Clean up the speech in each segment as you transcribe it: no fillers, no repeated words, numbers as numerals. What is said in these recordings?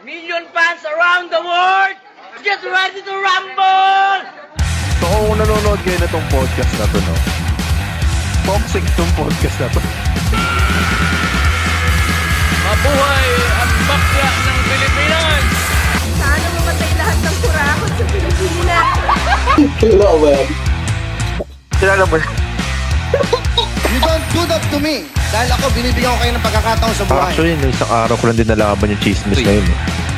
Million fans around the world, get ready to rumble! So kung nanonood kayo na tong podcast na to, no? Toxic tong podcast na to. Mabuhay ang bakla ng Pilipinas! Sana mamatay lahat ng kurakot sa Pilipinas. Kilala mo You don't do that to me. Dahil ako, binibigyan ko kayo ng pagkakataon sa buhay. Actually, no, isang araw ko lang din nalaman yung chismis na yun.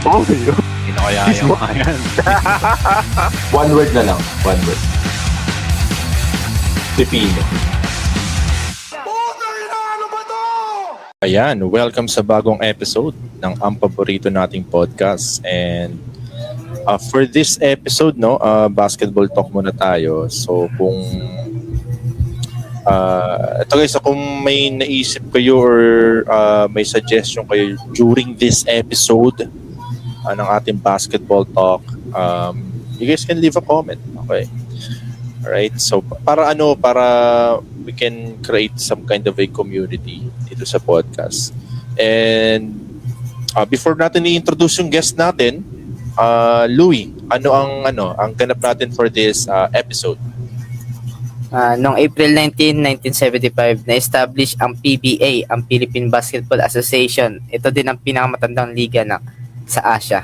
Oh, yun. Hindi na kaya yung mga yan. One word na lang. One word. Pipino. Ayan, welcome sa bagong episode ng ang paborito nating podcast. And for this episode, no, basketball talk muna tayo. So kung ito guys, kung may naisip kayo or may suggestion kayo during this episode ng ating basketball talk, you guys can leave a comment. Okay. Alright, so para we can create some kind of a community dito sa podcast. And before natin i-introduce yung guest natin, Louie, ano ang ganap natin for this episode? Noong April 19, 1975, na-establish ang PBA, ang Philippine Basketball Association. Ito din ang pinakamatandang liga sa Asia.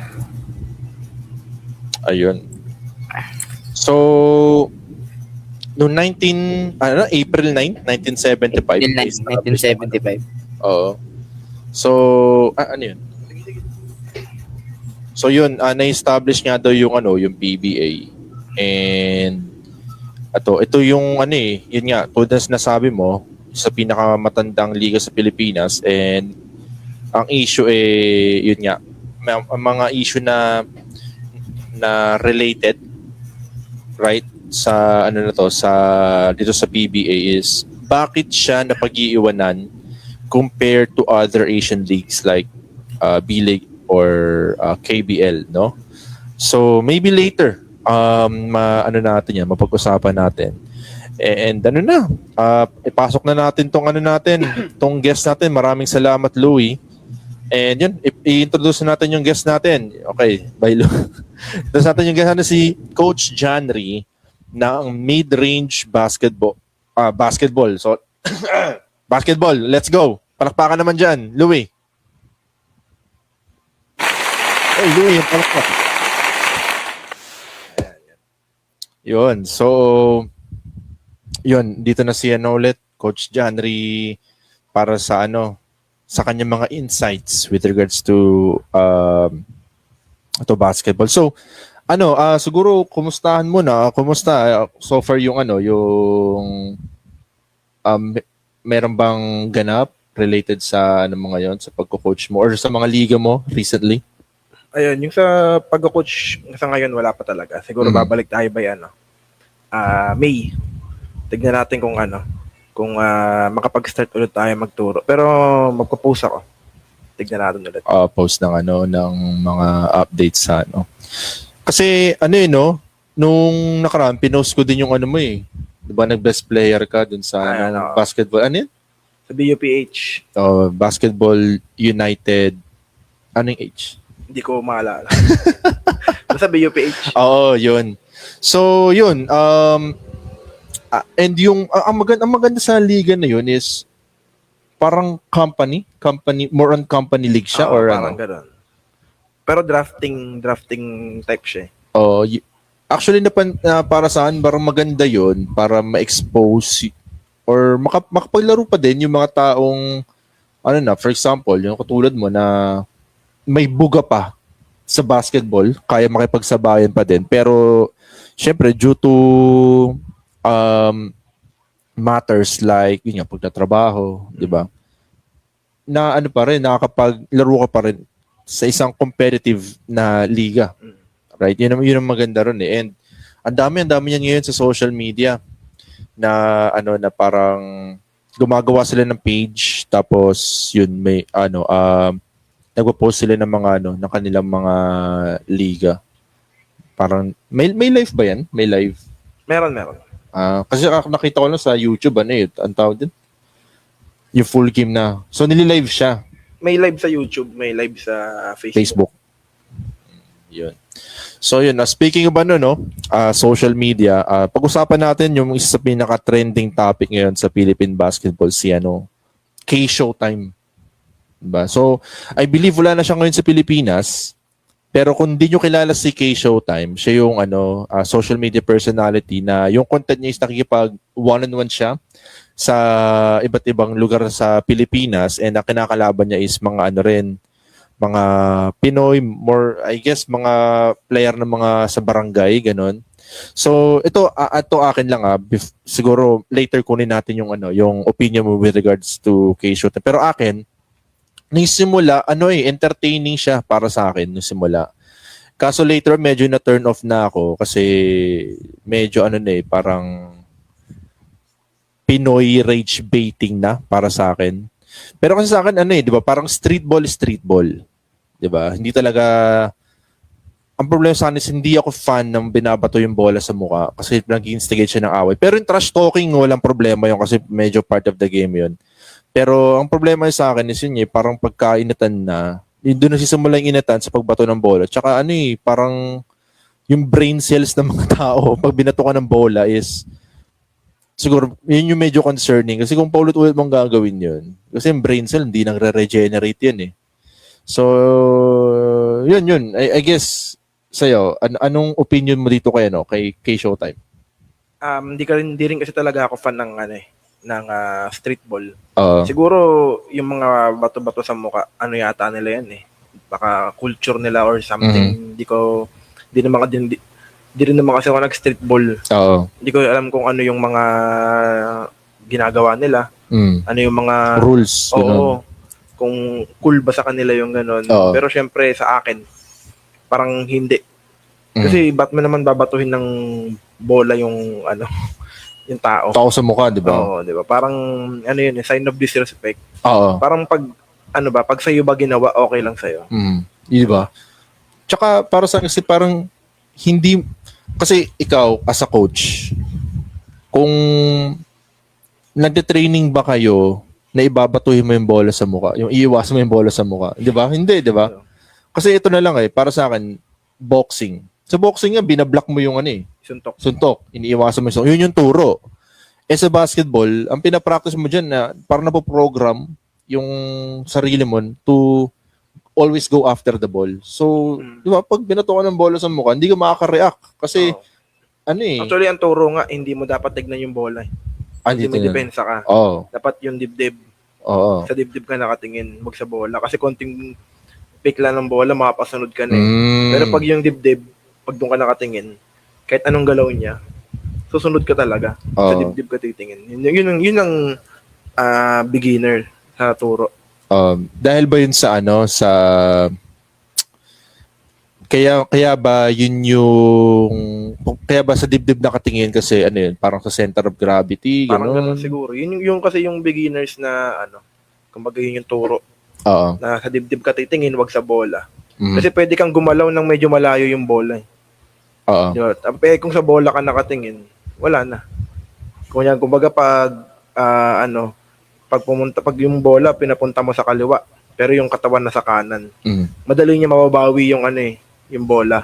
Ayun. So, noong April 9, 1975. April 9, 1975. Oo. So, ano yun? So yun, na-establish nga daw yung PBA. And ito yung yun nga, tulad na sinasabi mo, sa pinakamatandang liga sa Pilipinas. And ang issue yun nga, mga issue na related, right, sa dito sa PBA is bakit siya napag-iiwanan compared to other Asian leagues like B-League or KBL, no? So maybe later mapag-usapan natin. And ipasok na natin tong guest natin. Maraming salamat, Louie. And yun, i-introduce natin yung guest natin. Okay, bye, Louie. Introduce natin yung guest natin, si Coach Janry ng mid-range basketball. So, basketball, let's go. Palakpakan naman dyan, Louie. Hey, Louie, palakpak. Yun, so, dito na siya ulit, Coach Janry, para sa kanyang mga insights with regards to basketball. So, siguro kumustahan mo na? Kumusta so far yung meron bang ganap related sa mga yon, sa pagko-coach mo or sa mga liga mo recently? Ayun, yung sa pag-coach sa ngayon wala pa talaga. Siguro babalik tayo by May. Tignan natin kung makapag-start ulit tayo magturo. Pero magpo-post ako. Tignan natin ulit. Post ng ng mga updates sa Kasi nung nakaraan pinost ko din yung mo eh. 'Di ba nag-best player ka dun sa basketball? Ano yun? Sa BUPH. Basketball United. Anong age? Hindi ko maalala. Sa BUPH. Oo, yun. So, yun. And yung, ang maganda sa liga na yun is parang company, more on company league siya or parang ganun. Pero drafting type siya. Actually, para saan, parang maganda yun para ma-expose or makapaglaro pa din yung mga taong, for example, yung katulad mo na may buga pa sa basketball, kaya makipagsabayan pa din. Pero, syempre, due to matters like, yun nga, pagtatrabaho, di ba? Na pa rin, nakakapaglaro ka pa rin sa isang competitive na liga. Right? Yun ang maganda ron eh. And ang dami yan ngayon sa social media na na parang gumagawa sila ng page tapos yun may nagpo-post sila ng mga ng kanilang mga liga. Parang may live ba yan? May live. Meron. Kasi nakita ko lang sa YouTube ang tawag din. Yung full game na. So nililive siya. May live sa YouTube, may live sa Facebook. Yun. So yun, speaking of ano, no, social media, pag-usapan natin yung isa sa pinaka-trending topic ngayon sa Philippine basketball, si K-Showtime. Diba? So, I believe wala na siya ngayon sa Pilipinas, pero kung di nyo kilala si K-Showtime, siya yung social media personality na yung content niya is nakikipag one-on-one siya sa iba't ibang lugar sa Pilipinas, and ang kinakalaban niya is mga mga Pinoy, more, I guess, mga player ng mga sa barangay, ganun. So, ito akin lang siguro later kunin natin yung yung opinion mo with regards to K-Showtime. Pero akin, nung simula, entertaining siya para sa akin nung simula. Kaso later, medyo na-turn off na ako kasi medyo parang Pinoy rage baiting na para sa akin. Pero kasi sa akin, di ba, parang street ball. Di ba? Hindi talaga, ang problema sa akin is hindi ako fan ng binabato yung bola sa mukha kasi nag-instigate siya ng away. Pero yung trash talking, walang problema yun kasi medyo part of the game yun. Pero ang problema sa akin is yun parang pagkainatan na, doon nagsisimula yung inatan sa pagbato ng bola. Tsaka parang yung brain cells ng mga tao pag binato ka ng bola is, siguro, yun yung medyo concerning. Kasi kung paulit-ulit mong gagawin yun, kasi yung brain cell, hindi nang re-regenerate yun . So, yun. I guess, sa'yo, anong opinion mo dito kay K-Showtime? Hindi rin kasi talaga ako fan ng street ball. Siguro, yung mga bato-bato sa mukha, yata nila yan . Baka culture nila or something. Di rin naman kasi ako nag-street ball. Hindi ko alam kung ano yung mga ginagawa nila. Ano yung mga rules. Oo. Kung cool ba sa kanila yung gano'n. Pero syempre sa akin, parang hindi. Kasi ba't mo naman babatuhin ng bola yung yung tao. Tao sa mukha, di ba? Oo, di ba? Parang yun, sign of disrespect. Oo. Parang pag sa'yo ba ginawa, okay lang sa'yo. Di ba? Tsaka para sa kasi parang hindi, kasi ikaw as a coach, kung nagte-training ba kayo na ibabatuhin mo yung bola sa mukha, yung iiwas mo yung bola sa mukha, di ba? Hindi, di ba? Kasi ito na lang para sa akin, boxing. Sa boxing nga, binablock mo yung suntok. Iniiwasan mo yung yun yung turo. Sa basketball, ang pinapractice mo dyan na parang napoprogram yung sarili mo to always go after the ball. So, di ba, pag binato ka ng bola sa mukha, hindi ka makaka-react. Kasi, Actually, ang turo nga, hindi mo dapat tignan yung bola. Hindi mo depensa ka. Dapat yung dibdib. Sa dibdib ka nakatingin, wag sa bola. Kasi konting pick lang ng bola, makapasunod ka na . Pero pag yung dibdib, pag doon ka nakatingin, kahit anong galaw niya, susunod ka talaga. Sa dibdib ka titingin. Yun ang beginner sa turo. Dahil ba yun sa kaya ba sa dibdib nakatingin kasi yun, parang sa center of gravity, parang ganun siguro. Yun kasi yung beginners na kumbaga yun yung turo. Na sa dibdib ka titingin, wag sa bola. Kasi pwede kang gumalaw ng medyo malayo yung bola. Diba? Kung sa bola ka nakatingin, wala na. Kumbaga pag yung bola pinapunta mo sa kaliwa, pero yung katawan na sa kanan. Madali niya mababawi yung yung bola.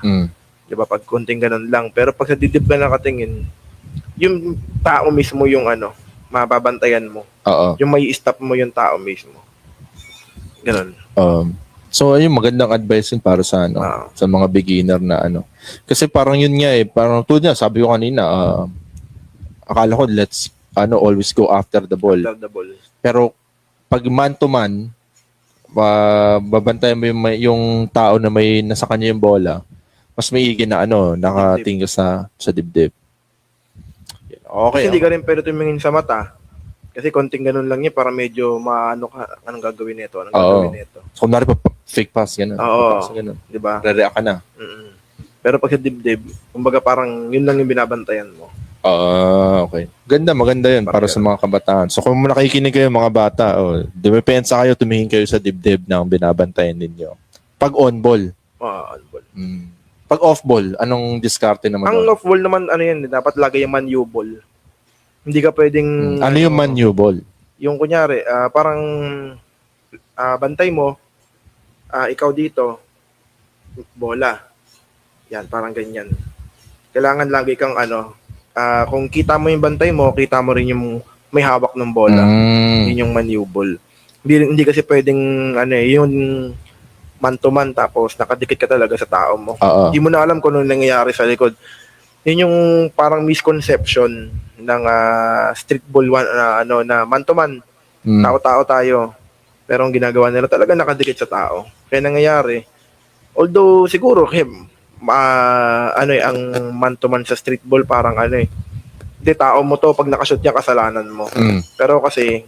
Diba? Pag konting ganun lang. Pero pag sa dibdib ka nakatingin, yung tao mismo yung mababantayan mo. Yung may stop mo yung tao mismo. Ganun. So ayun, magandang advice yun para sa sa mga beginner na Kasi parang yun nga parang tulad niya, sabi ko kanina, akala ko let's always go after the ball. Pero pag man to man, babantayan mo yung tao na may nasa kanya yung bola, mas maigi na nakatingin sa dibdib. Okay. Kasi hindi ka rin pwede tumingin sa mata. Kasi konting ganun lang niya para medyo anong gagawin nito, gagawin nito. So, kunwari pa fake pass, gano'n. Ganun. Diba? Re-react ka na. Pero pag sa dibdib, kumbaga parang yun lang yung binabantayan mo. Okay. Maganda yun para sa mga kabataan. So, kung nakikinig kayo mga bata, dumipensa kayo, tumingin kayo sa dibdib na ang binabantayan ninyo. Pag on-ball. On-ball. Pag off-ball, anong diskarte naman? Ang off-ball naman, dapat lagay yung man-u ball. Hindi ka pwedeng... Ano yung man-u ball? Yung kunyari, parang bantay mo, ikaw dito, bola. Yan, parang ganyan. Kailangan lagi kang kung kita mo yung bantay mo, kita mo rin yung may hawak ng bola. Yun yung manubol. Hindi kasi pwedeng yung man to man tapos nakadikit ka talaga sa tao mo. Oo. Hindi mo na alam kung ano nangyayari sa likod. Yun yung parang misconception ng street ball na man to man. Tao-tao tayo. Pero ang ginagawa nila talaga nakadikit sa tao. Kaya nangyayari, although siguro ang man to man sa street ball parang hindi, tao mo to, pag nakashoot niya, kasalanan mo. Pero kasi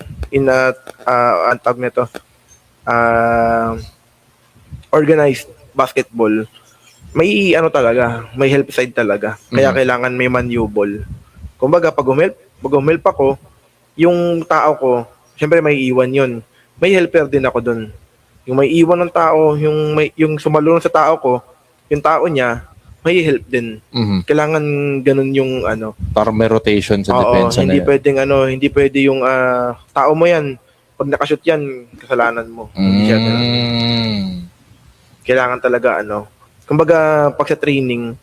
ang tawag nito, organized basketball, may talaga, may help side talaga. Kaya kailangan may manubol. Kumbaga, pag humilp ako, yung tao ko, syempre may iwan yun. May helper din ako dun. Yung may iwan ng tao, yung sumalunod sa tao ko, yung tao niya, may help din. Kailangan ganun yung Para may rotation sa depensa na hindi yan. pwedeng hindi pwede yung tao mo yan. Pag nakashoot yan, kasalanan mo. Hindi siya ganun. Kailangan talaga kumbaga pag sa training,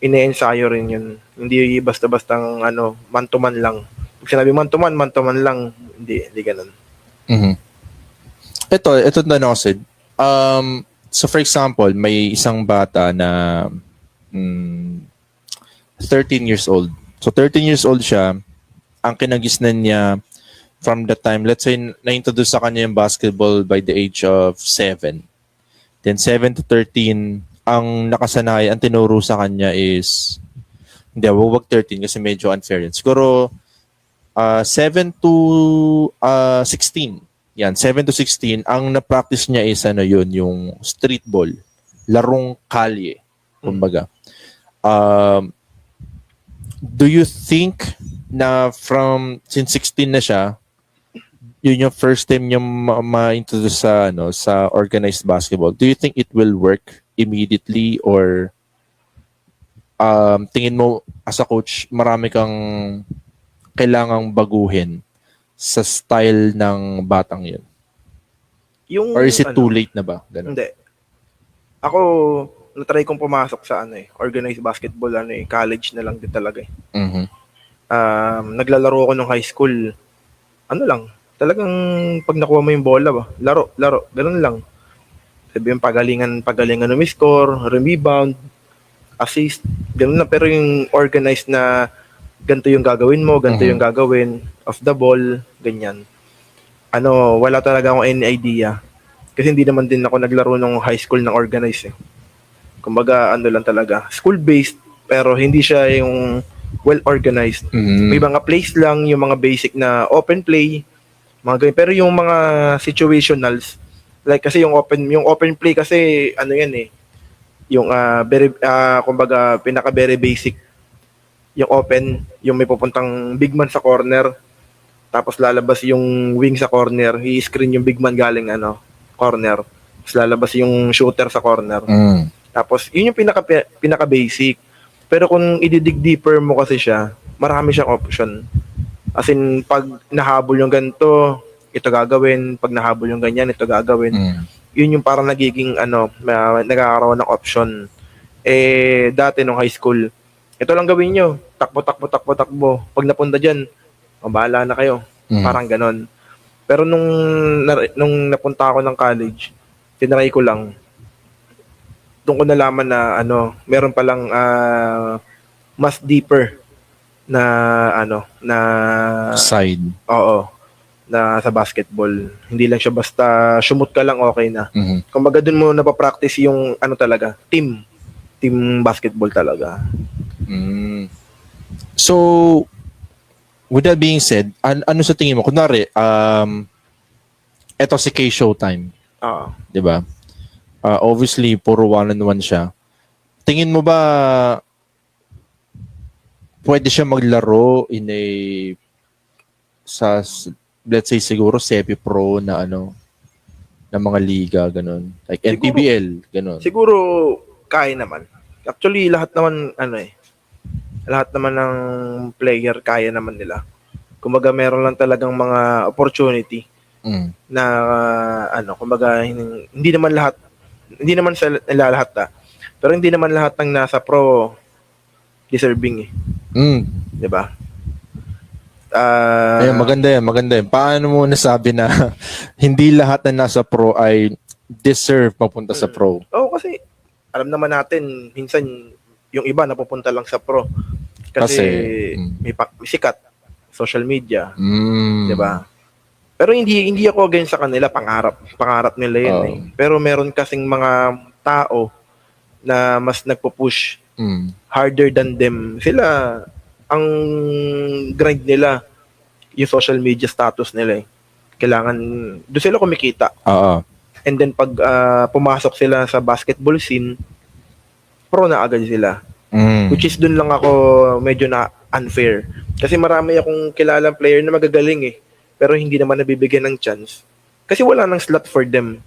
ine-ensayo rin yun. Hindi basta-bastang man to man lang. Pag sinabi man to man lang, hindi ganun. Ito na ako, so for example, may isang bata na 13 years old. So 13 years old siya, ang kinagisnan niya from the time, let's say, na-introduce sa kanya yung basketball by the age of 7. Then 7 to 13, ang nakasanay, ang tinuro sa kanya is, hindi, wag 13 kasi medyo unfair yun. Siguro, 7 to 16. Yan, 7 to 16, ang na-practice niya is yung street ball, larong kalye, kumbaga. Do you think na since 16 na siya, yun yung first time niya ma-introduce sa organized basketball, do you think it will work immediately or tingin mo as a coach, marami kang kailangang baguhin sa style ng batang yun? Or is it too late na ba? Ganun. Hindi. Ako, natry kong pumasok sa organized basketball, college na lang din talaga naglalaro ako nung high school. Talagang pag nakuha mo yung bola ba, laro, ganun lang. Sabihin pagalingan umiscore, rebound, assist, ganun lang. Pero yung organized na ganito yung gagawin mo, ganito yung gagawin, off the ball, ganyan. Wala talaga akong any idea. Kasi hindi naman din ako naglaro nung high school ng organized Kumbaga, lang talaga. School-based, pero hindi siya yung well-organized. May mga plays lang, yung mga basic na open play, mga ganyan. Pero yung mga situationals, like kasi yung open play kasi, yung kumbaga, pinaka-very basic. Yung open, yung may pupuntang big man sa corner, tapos lalabas yung wing sa corner, i-screen yung big man galing corner. Tapos lalabas yung shooter sa corner. Tapos yun yung pinaka-basic. Pero kung i-dig deeper mo kasi siya, marami siyang option. As in, pag nahabol yung ganito, ito gagawin. Pag nahabol yung ganyan, ito gagawin. Yun yung parang nagiging nagkakaroon ng option. Dati nung high school, ito lang gawin nyo. Takbo. Pag napunta dyan, bahala na kayo. Parang ganon. Pero nung napunta ako ng college, tinry ko lang. Doon ko nalaman na meron palang mas deeper na na side. Oo. Na sa basketball. Hindi lang siya basta shumot ka lang okay na. Kumbaga doon mo napapractice yung talaga, team basketball talaga. So, with that being said, ano sa tingin mo? Kunwari, eto si K Showtime. Oo. Di ba? Obviously, puro one-on-one siya. Tingin mo ba pwede siya maglaro in sa let's say siguro semi-pro na na mga liga, ganun. Like NPBL, ganun. Siguro, kaya naman. Actually, lahat naman, lahat naman ng player, kaya naman nila. Kumbaga, meron lang talagang mga opportunity na, kumbaga, hindi naman sa nila lahat, Pero hindi naman lahat ng nasa pro deserving eh. Mm. 'Di ba? Ayun, maganda yan. Paano mo nasabi na hindi lahat na nasa pro ay deserve mapunta sa pro? Oo, kasi alam naman natin, minsan yung iba napupunta lang sa pro. Kasi may sikat, social media, Mm. 'di ba? Pero hindi ako against sa kanila, pangarap nila 'yan eh. Pero meron kasing mga tao na mas nagpo-push harder than them. Sila ang grind nila yung social media status nila eh. Kailangan doon sila kumikita. Oo. And then pag pumasok sila sa basketball scene, pro na agad sila. Which is dun lang ako medyo na unfair. Kasi marami akong kilalang player na magagaling eh. Pero hindi naman nabibigyan ng chance. Kasi wala nang slot for them.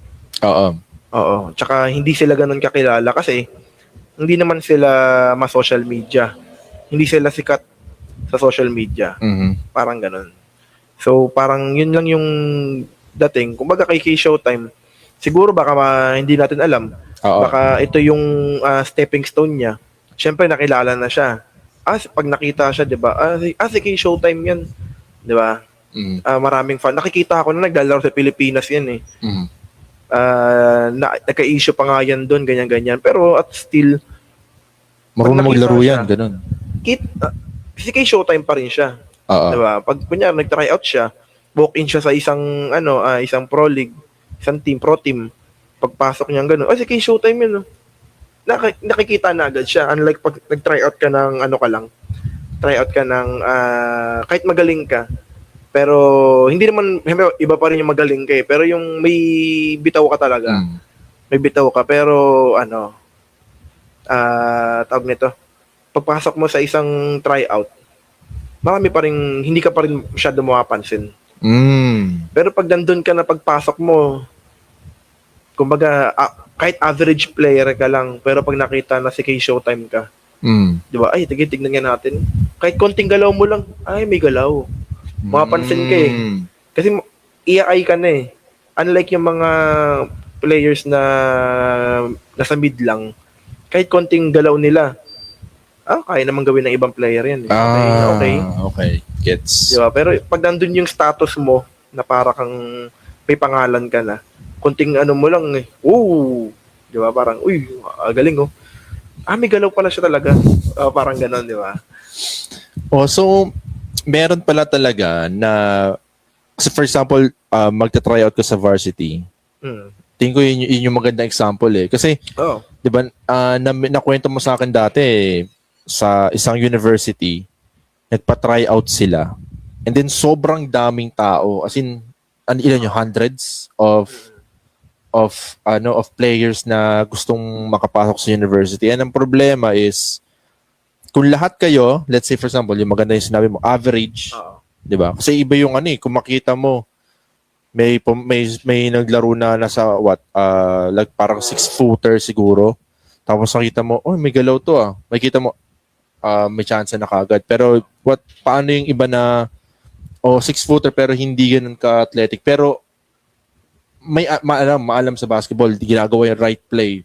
Oo. Oo. Tsaka hindi sila ganun kakilala kasi hindi naman sila ma-social media. Hindi sila sikat sa social media. Mhm. Parang ganun. So, parang yun lang yung dating. Kumbaga kay Showtime, siguro baka hindi natin alam. Oo. Baka ito yung stepping stone niya. Siyempre, nakilala na siya. Pag nakita siya, di ba? Si kay Showtime yan. Di ba? Maraming fan. Nakikita ako na naglalaro sa Pilipinas yan eh. Mhm. Nagka-issue pa nga yan doon, ganyan-ganyan. Pero at still, Marunong nakita maglaro siya, yan, ganun. si kay Showtime pa rin siya. Oo. Diba? Pag kunyari nag-try out siya, walk-in siya sa isang isang pro league, isang team, pro team. Pagpasok niya gano'n, si kay Showtime yun. Nakikita na agad siya. Unlike pag nag-try out ka ng try out ka ng kahit magaling ka, pero hindi naman iba pa rin yung magaling ka eh. Pero yung may bitaw ka talaga. May bitaw ka pero tawag nito. Pagpasok mo sa isang tryout, marami pa rin, hindi ka pa rin masyado mapapansin. Pero pag nandun ka na pagpasok mo, kumbaga, kahit average player ka lang, pero pag nakita na si kay Showtime ka, di ba? Ay, tignan nga natin. Kahit konting galaw mo lang, ay, may galaw. Mapapansin ka eh. Kasi iyaay ka na eh. Unlike yung mga players na nasa mid lang, kahit konting galaw nila, kaya naman gawin ng ibang player yan. Okay. Gets. Diba? Pero pag nandun yung status mo, na para kang may pangalan ka na, konting mo lang eh, diba? Parang, galing oh. May galaw pala siya talaga. Parang ganon, diba? So, meron pala talaga na, kasi for example, magta-try out ka sa varsity. Tingin ko yun yung magandang example eh. Kasi, di ba, nakwento mo sa akin dati sa isang university, nagpa-try out sila. And then sobrang daming tao, as in, ilan yung hundreds of players na gustong makapasok sa university. And ang problema is, kung lahat kayo, let's say for example, yung maganda yung sinabi mo, average, di ba? Kasi iba yung kung makita mo, may naglaro na nasa like parang 6-footer siguro. Tapos nakita mo, may galaw to ah. Makita mo, may chance na kagad. Pero paano yung iba na 6-footer pero hindi ganun ka-athletic. Pero may maalam sa basketball, ginagawa yung right play.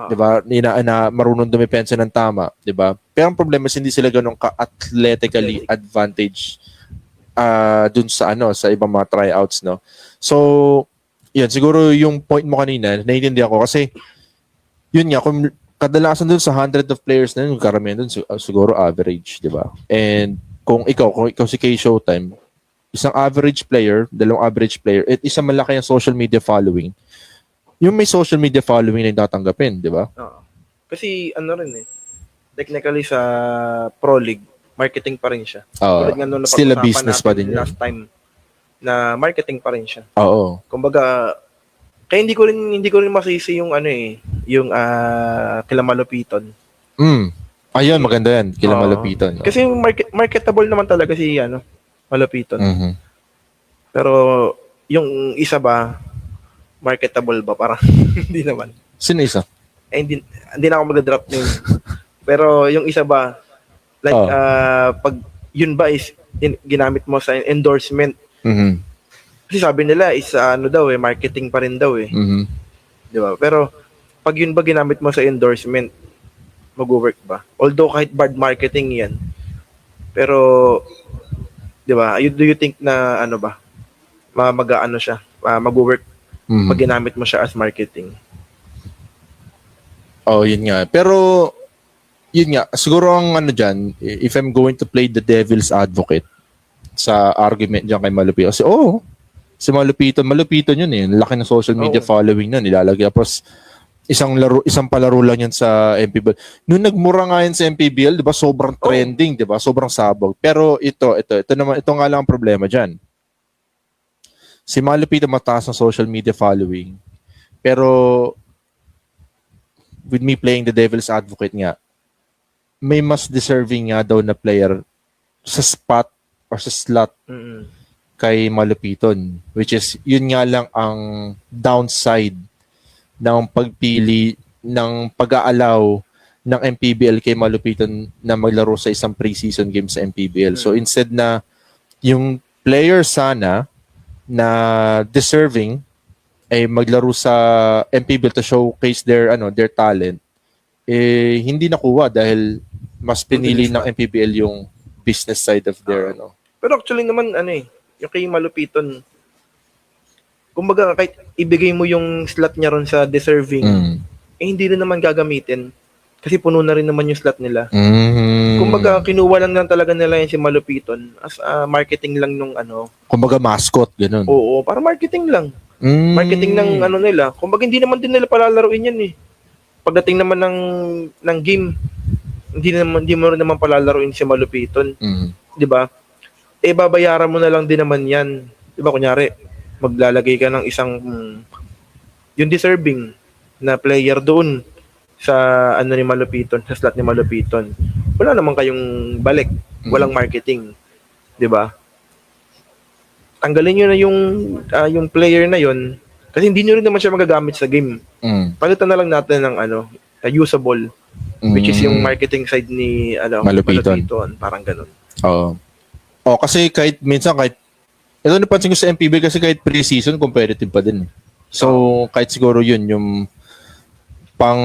'Di ba? Na marunong dumepensa ng tama, 'di ba? Pero ang problema is hindi sila ganun ka-athletically advantage dun sa sa ibang mga tryouts, no. So, yun siguro yung point mo kanina, naiintindihan ko kasi yun nga kung kadalasan dun sa 100 of players na yun, karamihan dun siguro average, 'di ba? And kung ikaw si kay Showtime, isang average player, dalawang average player, at isang malaki ang social media following. Yung may social media following na yung tatanggapin, di ba? Kasi rin eh, technically sa Pro League, marketing pa rin siya. Still a business pa din yun. Last time na marketing pa rin siya. Oo. Kumbaga, kaya hindi ko rin masisi yung yung kila Malupiton. Ayun, maganda yan, kila Malupiton. Kasi marketable naman talaga si Malupiton. Pero yung isa ba, marketable ba? Parang hindi naman. Sino isa? Hindi na ako mag-drop name. Pero yung isa ba, like, pag yun ba is ginamit mo sa endorsement. Kasi sabi nila is daw marketing pa rin daw eh. Di ba? Pero pag yun ba ginamit mo sa endorsement, mag-work ba? Although kahit bad marketing yan, pero, di ba, do you think na ano ba, mag-ano siya, mag-work Mhm. pag ginamit mo siya as marketing? Oh, yun nga. Pero, yun nga, siguro ang ano dyan, if I'm going to play the devil's advocate sa argument dyan kay Malupito, kasi si Malupito yun eh. Laki ng social media Oo. following nun, nilalagay. Tapos, isang palaro lang yan sa MPBL. Nung nagmura nga yan sa MPBL, di ba, sobrang trending, di ba? Sobrang sabog. Pero ito naman, ito nga lang ang problema dyan. Si Malupito mataas ng social media following. Pero, with me playing the devil's advocate nga, may mas deserving nga daw na player sa spot or sa slot Mm-mm. kay Malupiton, which is yun nga lang ang downside ng pagpili ng pag-aalaw ng MPBL kay Malupiton na maglaro sa isang preseason game sa MPBL. So instead na yung player sana na deserving ay maglaro sa MPBL to showcase their talent, hindi nakuha dahil mas pinili ng MPBL yung business side of their Pero actually naman, yung kay Malupiton, kumbaga kahit ibigay mo yung slot niya ron sa deserving, hindi rin naman gagamitin. Kasi puno na rin naman yung slot nila. Kumbaga, kinuha lang talaga nila yung si Malupiton as marketing lang nung kumbaga mascot, ganun. Oo, para marketing lang. Marketing ng nila. Kumbaga, hindi naman din nila palalaruin yan eh. Pagdating naman ng game, hindi mo rin naman palalaruin si Malupiton. 'Di ba? Babayaran mo na lang din naman 'yan. 'Di ba, kunyari, maglalagay ka ng isang yung deserving na player doon sa ni Malupiton, sa slot ni Malupiton. Wala naman kayong balik, walang marketing, 'di ba? Tanggalin niyo na yung player na 'yon kasi hindi niyo rin naman siya magagamit sa game. Palitan na lang natin ng usable, which is yung marketing side ni Malupiton, parang ganun. Oo. Kasi kahit ito napansin ko sa MPBL kasi kahit pre-season competitive pa din. So kahit siguro yun yung pang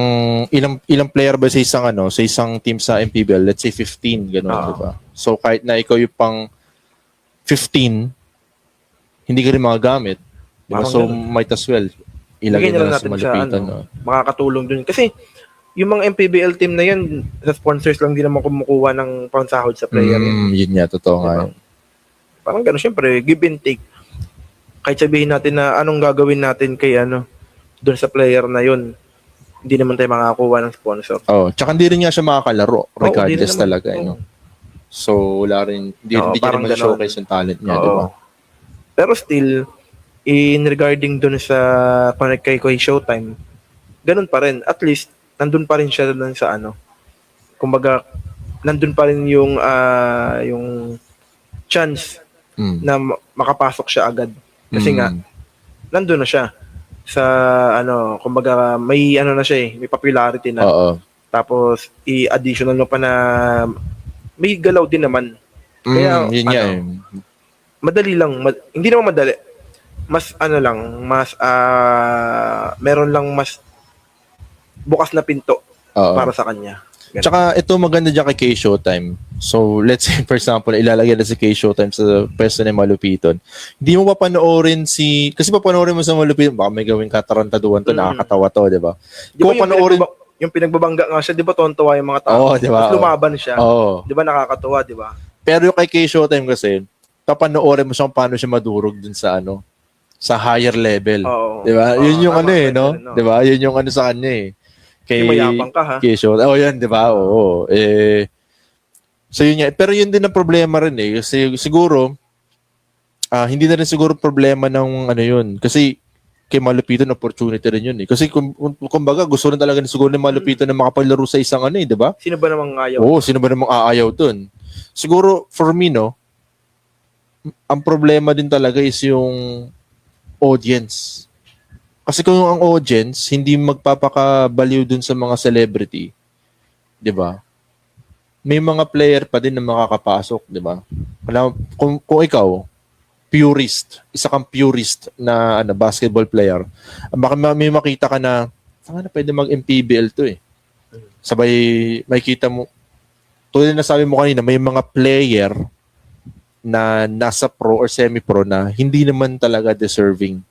ilang player ba sa isang team sa MPBL, let's say 15 ganun, di ba? So kahit na ikaw yung pang 15, hindi ka rin magagamit. Diba? So might as well ilagay na lang sa Malupiton. Makakatulong dun. Kasi yung mga MPBL team na yan, sa sponsors lang din naman kumukuha ng pansahod sa player. Yun nga, totoo nga. Parang gano'n, syempre, give and take. Kahit sabihin natin na anong gagawin natin kay doon sa player na yun, hindi naman tayo makakakuha ng sponsor. Tsaka hindi rin nga siya makakalaro, regardless naman, talaga. So, wala rin, hindi niya naman showcase yung talent niya, di ba? Pero still, in regarding doon sa kay Showtime, ganun pa rin. At least, nandun pa rin siya doon sa kumbaga, nandun pa rin yung chance na makapasok siya agad. Kasi nga, nandun na siya sa kumbaga, may na siya may popularity na. Tapos, i-additional mo pa na may galaw din naman. Kaya, yun nga madali lang. Hindi naman madali. Mas meron lang mas bukas na pinto para sa kanya. Ganun. Tsaka ito maganda dyan kay K-Showtime. So, let's say, for example, ilalagay na si K-Showtime sa pwesto ni Malupiton. Hindi mo papanoorin kasi papanoorin mo sa Malupiton, baka may gawing katarantaduan to, nakakatawa to, di ba? Kung panoorin yung pinagbabangga nga siya, di ba, tontuwa yung mga tao? Di ba? Tapos lumaban siya. Di ba, nakakatuwa, di ba? Pero yung kay K-Showtime kasi, papanoorin mo siya kung paano siya madurog dun sa sa higher level. Di ba? Yun yung no? Di ba? Yun yung sa kanya Kay mayabang ka, ha? K-Showtime. Yan, di ba? Oo. So yun nga. Pero yun din ang problema rin Kasi siguro, hindi na rin siguro problema ng yun. Kasi kay Malupiton, opportunity rin yun Kasi kumbaga, gusto rin talaga siguro ni Malupiton na makapaglaro sa isang di ba? Sino ba namang ayaw? Oo, sino ba namang aayaw dun? Siguro, for me, ang problema din talaga is yung audience. Kasi kung ang audience hindi magpapakabaliw dun sa mga celebrity, 'di ba? May mga player pa din na makakapasok, 'di ba? Kung ikaw isa kang purist na basketball player, baka may makita ka na pwede mag-MPBL to Sabay, makikita mo, tulad na sabi mo kanina, may mga player na nasa pro or semi-pro na hindi naman talaga deserving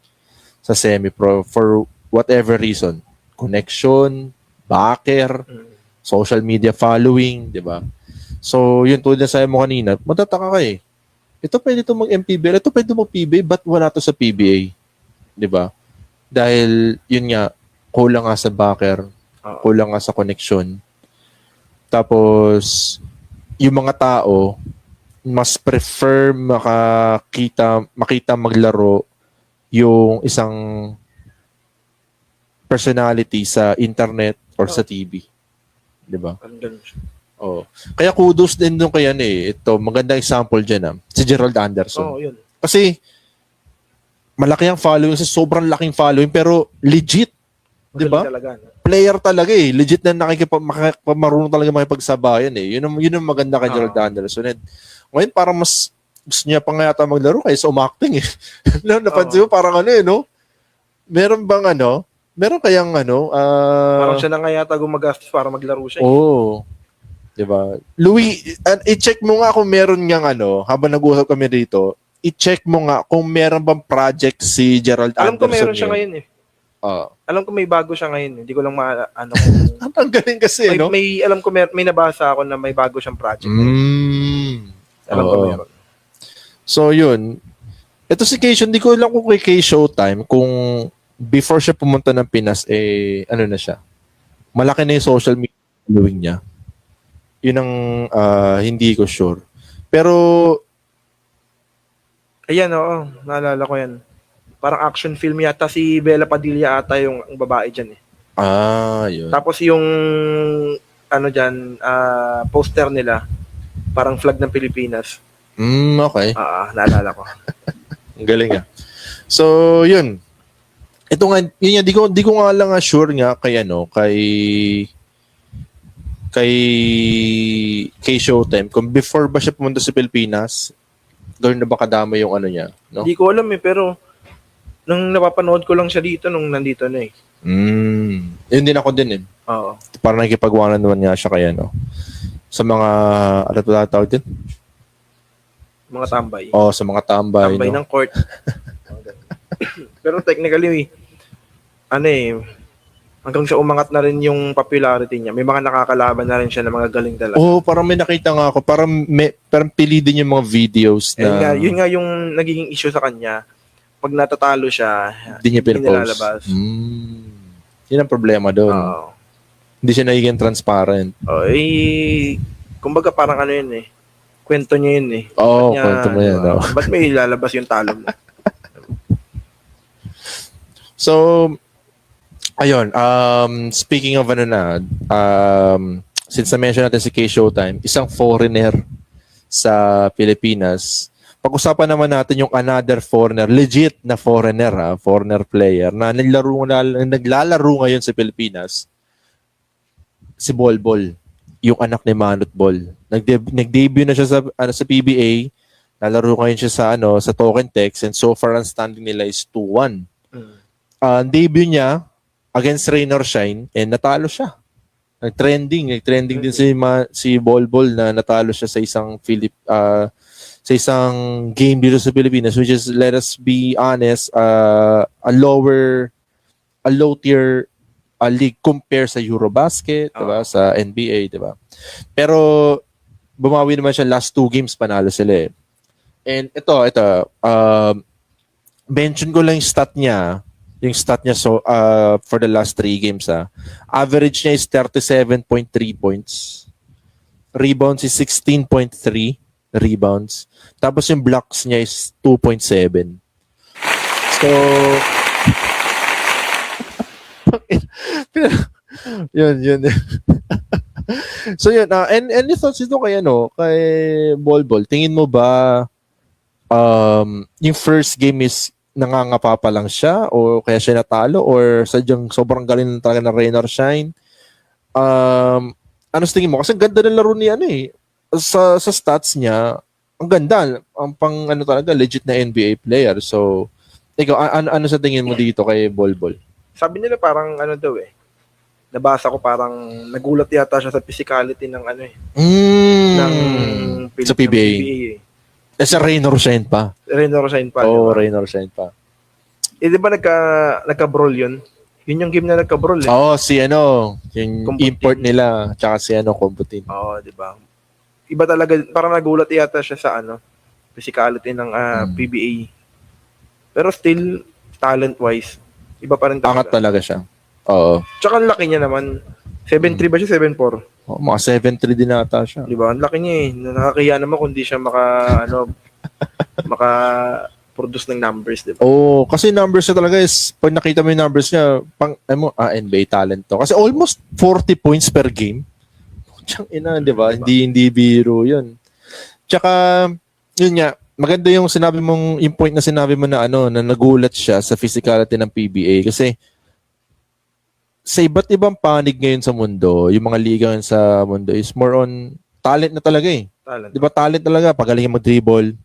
sa semi-pro for whatever reason. Connection, backer, social media following, di ba? So, yun, tulad na sabi mo kanina, matataka ka eh. Ito pwede ito mag-MPBL, ito pwede mag-PBA, ba't wala to sa PBA? Di ba? Dahil, yun nga, kulang nga sa backer, kulang nga sa connection. Tapos, yung mga tao, mas prefer makita maglaro yung isang personality sa internet or sa TV. 'Di ba? Oh. Kaya kudos din nung kaya ito, magandang example diyan si Gerald Anderson. Yun. Kasi malaki ang following, sobrang laking following pero legit. 'Di ba? Player talaga legit na marunong talaga makipagsabayan Yun ang maganda kay Gerald Anderson. And ngayon parang mas gusto niya pa nga yata maglaro kaysa umacting Napansin mo parang no? Meron bang meron kayang parang siya na nga yata gumagastos para maglaro siya. Oo. 'Di ba? Louis, i-check mo nga kung meron ngang habang nag-uusap kami dito, i-check mo nga kung meron bang project si Gerald Anderson. Alam ko meron siya ngayon Alam ko may bago siya ngayon. Hindi ko lang Ang galing kasi, no? Alam ko may nabasa ako na may bago siyang project. Alam ko meron. So, yun. Ito si Keisho, hindi ko lang kung kay Showtime, kung before siya pumunta ng Pinas, ano na siya. Malaki na yung social media following niya. Yun ang hindi ko sure. Pero, ayan, naalala ko yan. Parang action film yata si Bella Padilla ata yung babae dyan yun. Tapos yung poster nila, parang flag ng Pilipinas. Okay. Naalala ko. Ang galing So, yun. Ito nga, yun di ko nga lang sure nga kay Showtime, kung before ba siya pumunta sa Pilipinas, gawin na ba kadama yung niya, no? Hindi ko alam pero nung napapanood ko lang siya dito nung nandito na Yun din ako din Oo. Parang nakikipagwanan naman nga siya kaya, sa mga, tawag din? Mga tambay. Sa mga tambay. Tambay ng court. Pero technically, hanggang sa umangat na rin yung popularity niya, may mga nakakalaban na rin siya na mga galing talaga. Parang may nakita nga ako, parang pili din yung mga videos na... Yun nga yung nagiging issue sa kanya. Pag natatalo siya, hindi niya nilalabas. Yun ang problema doon. Hindi siya nagiging transparent. Kumbaga parang yun kwento niya yun Kwento mo yan. Ba't may ilalabas yung talo mo? So, ayun, speaking of since na-mention natin si K Showtime, isang foreigner sa Pilipinas, pag-usapan naman natin yung another foreigner, legit na foreigner, foreigner player, na naglalaro ngayon sa Pilipinas, si Bolbol, yung anak ni Manot Bol. Nag-debut na siya sa PBA, lalaro ngayon siya sa Token Text, and so far ang standing nila is 2-1. Debut niya against Rain or Shine, and natalo siya. Nag-trending din si Bolbol na natalo siya sa isang game dito sa Pilipinas, which is, let us be honest, a low tier league compare sa Eurobasket, diba? Sa NBA, diba? Pero bumawi naman siya last 2 games, panalo sila And ito mention ko lang yung stat niya for the last 3 games. Average niya is 37.3 points. Rebounds is 16.3 rebounds. Tapos yung blocks niya is 2.7. So, yun. So yun, and any thoughts ito kay Bolbol? Tingin mo ba yung first game is nangangapa pa lang siya o kaya siya natalo or sadyang sobrang galing talaga ng Rain or Shine? Ano sa tingin mo? Kasi ganda ng laro ni sa stats niya, ang ganda. Ang talaga, legit na NBA player. So, ikaw, ano sa tingin mo dito kay Bolbol? Sabi nila parang daw nabasa ko parang nagulat yata siya sa physicality ng ano ng Sa PBA. eh. Sa Rain or Shine pa. Rain or Shine pa. Oo, diba? Rain or Shine pa. Di ba nagka-brawl yun? Yun yung game na nagka-brawl eh. Oo, si ano, yung Kumputin. import nila, tsaka si ano, Kumputin. Oo, di ba? Iba talaga, parang nagulat yata siya sa physicality ng PBA. Pero still, talent-wise, iba pa rin Angat talaga. talaga siya. Oo. Tsaka ang laki niya naman. 7'3 ba siya? 7'4? Oh, mga 7'3 din ata siya. Di ba? Ang laki niya eh. Nakakahiya naman kung di siya maka-produce ng numbers, di ba? Oo, kasi numbers niya talaga is, pag nakita mo yung numbers niya, NBA talent to. Kasi almost 40 points per game. Tsang ina, di ba? Hindi biro yun. Tsaka, yun nga, maganda yung yung point na sinabi mo na na nagulat siya sa physicality ng PBA. Kasi, sa iba't ibang panig ngayon sa mundo, yung mga liga ngayon sa mundo is more on talent na talaga eh. Talent. Di ba talent talaga? Pagaling yung mag-dribble,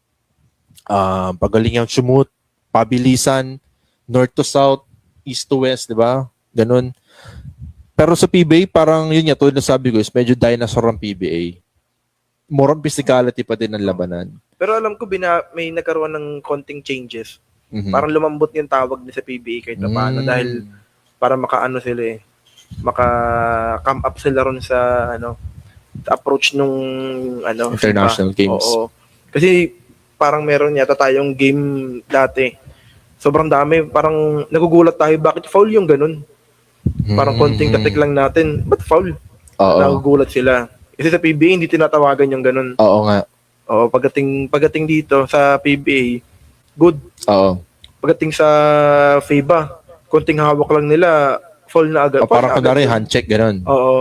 pagaling yung shoot, pabilisan, north to south, east to west, di ba? Ganun. Pero sa PBA, parang yun nga, tulad na sabi ko, is medyo dinosaur ang PBA. More on physicality pa din ang labanan. Pero alam ko, may nagkaroon ng konting changes. Mhm. Parang lumambot yung tawag niya sa PBA kahit na paano. Dahil para sila eh. Maka-come up sila ron sa sa approach nung International FIFA. games. Oo. Kasi parang meron yata tayong game dati. Sobrang dami. Parang nagugulat tayo. Bakit foul yung ganun? Parang konting tatik lang natin. Ba't foul? Oo. Nagugulat sila. Kasi sa PBA, hindi tinatawagan yung ganun. Oo nga. Oo, pagdating dito sa PBA, good. Oo. Pagdating sa FIBA, konting hawak lang nila, fall na agad. O, parang Fall na kunwari, agad. hand check, ganun. Oo.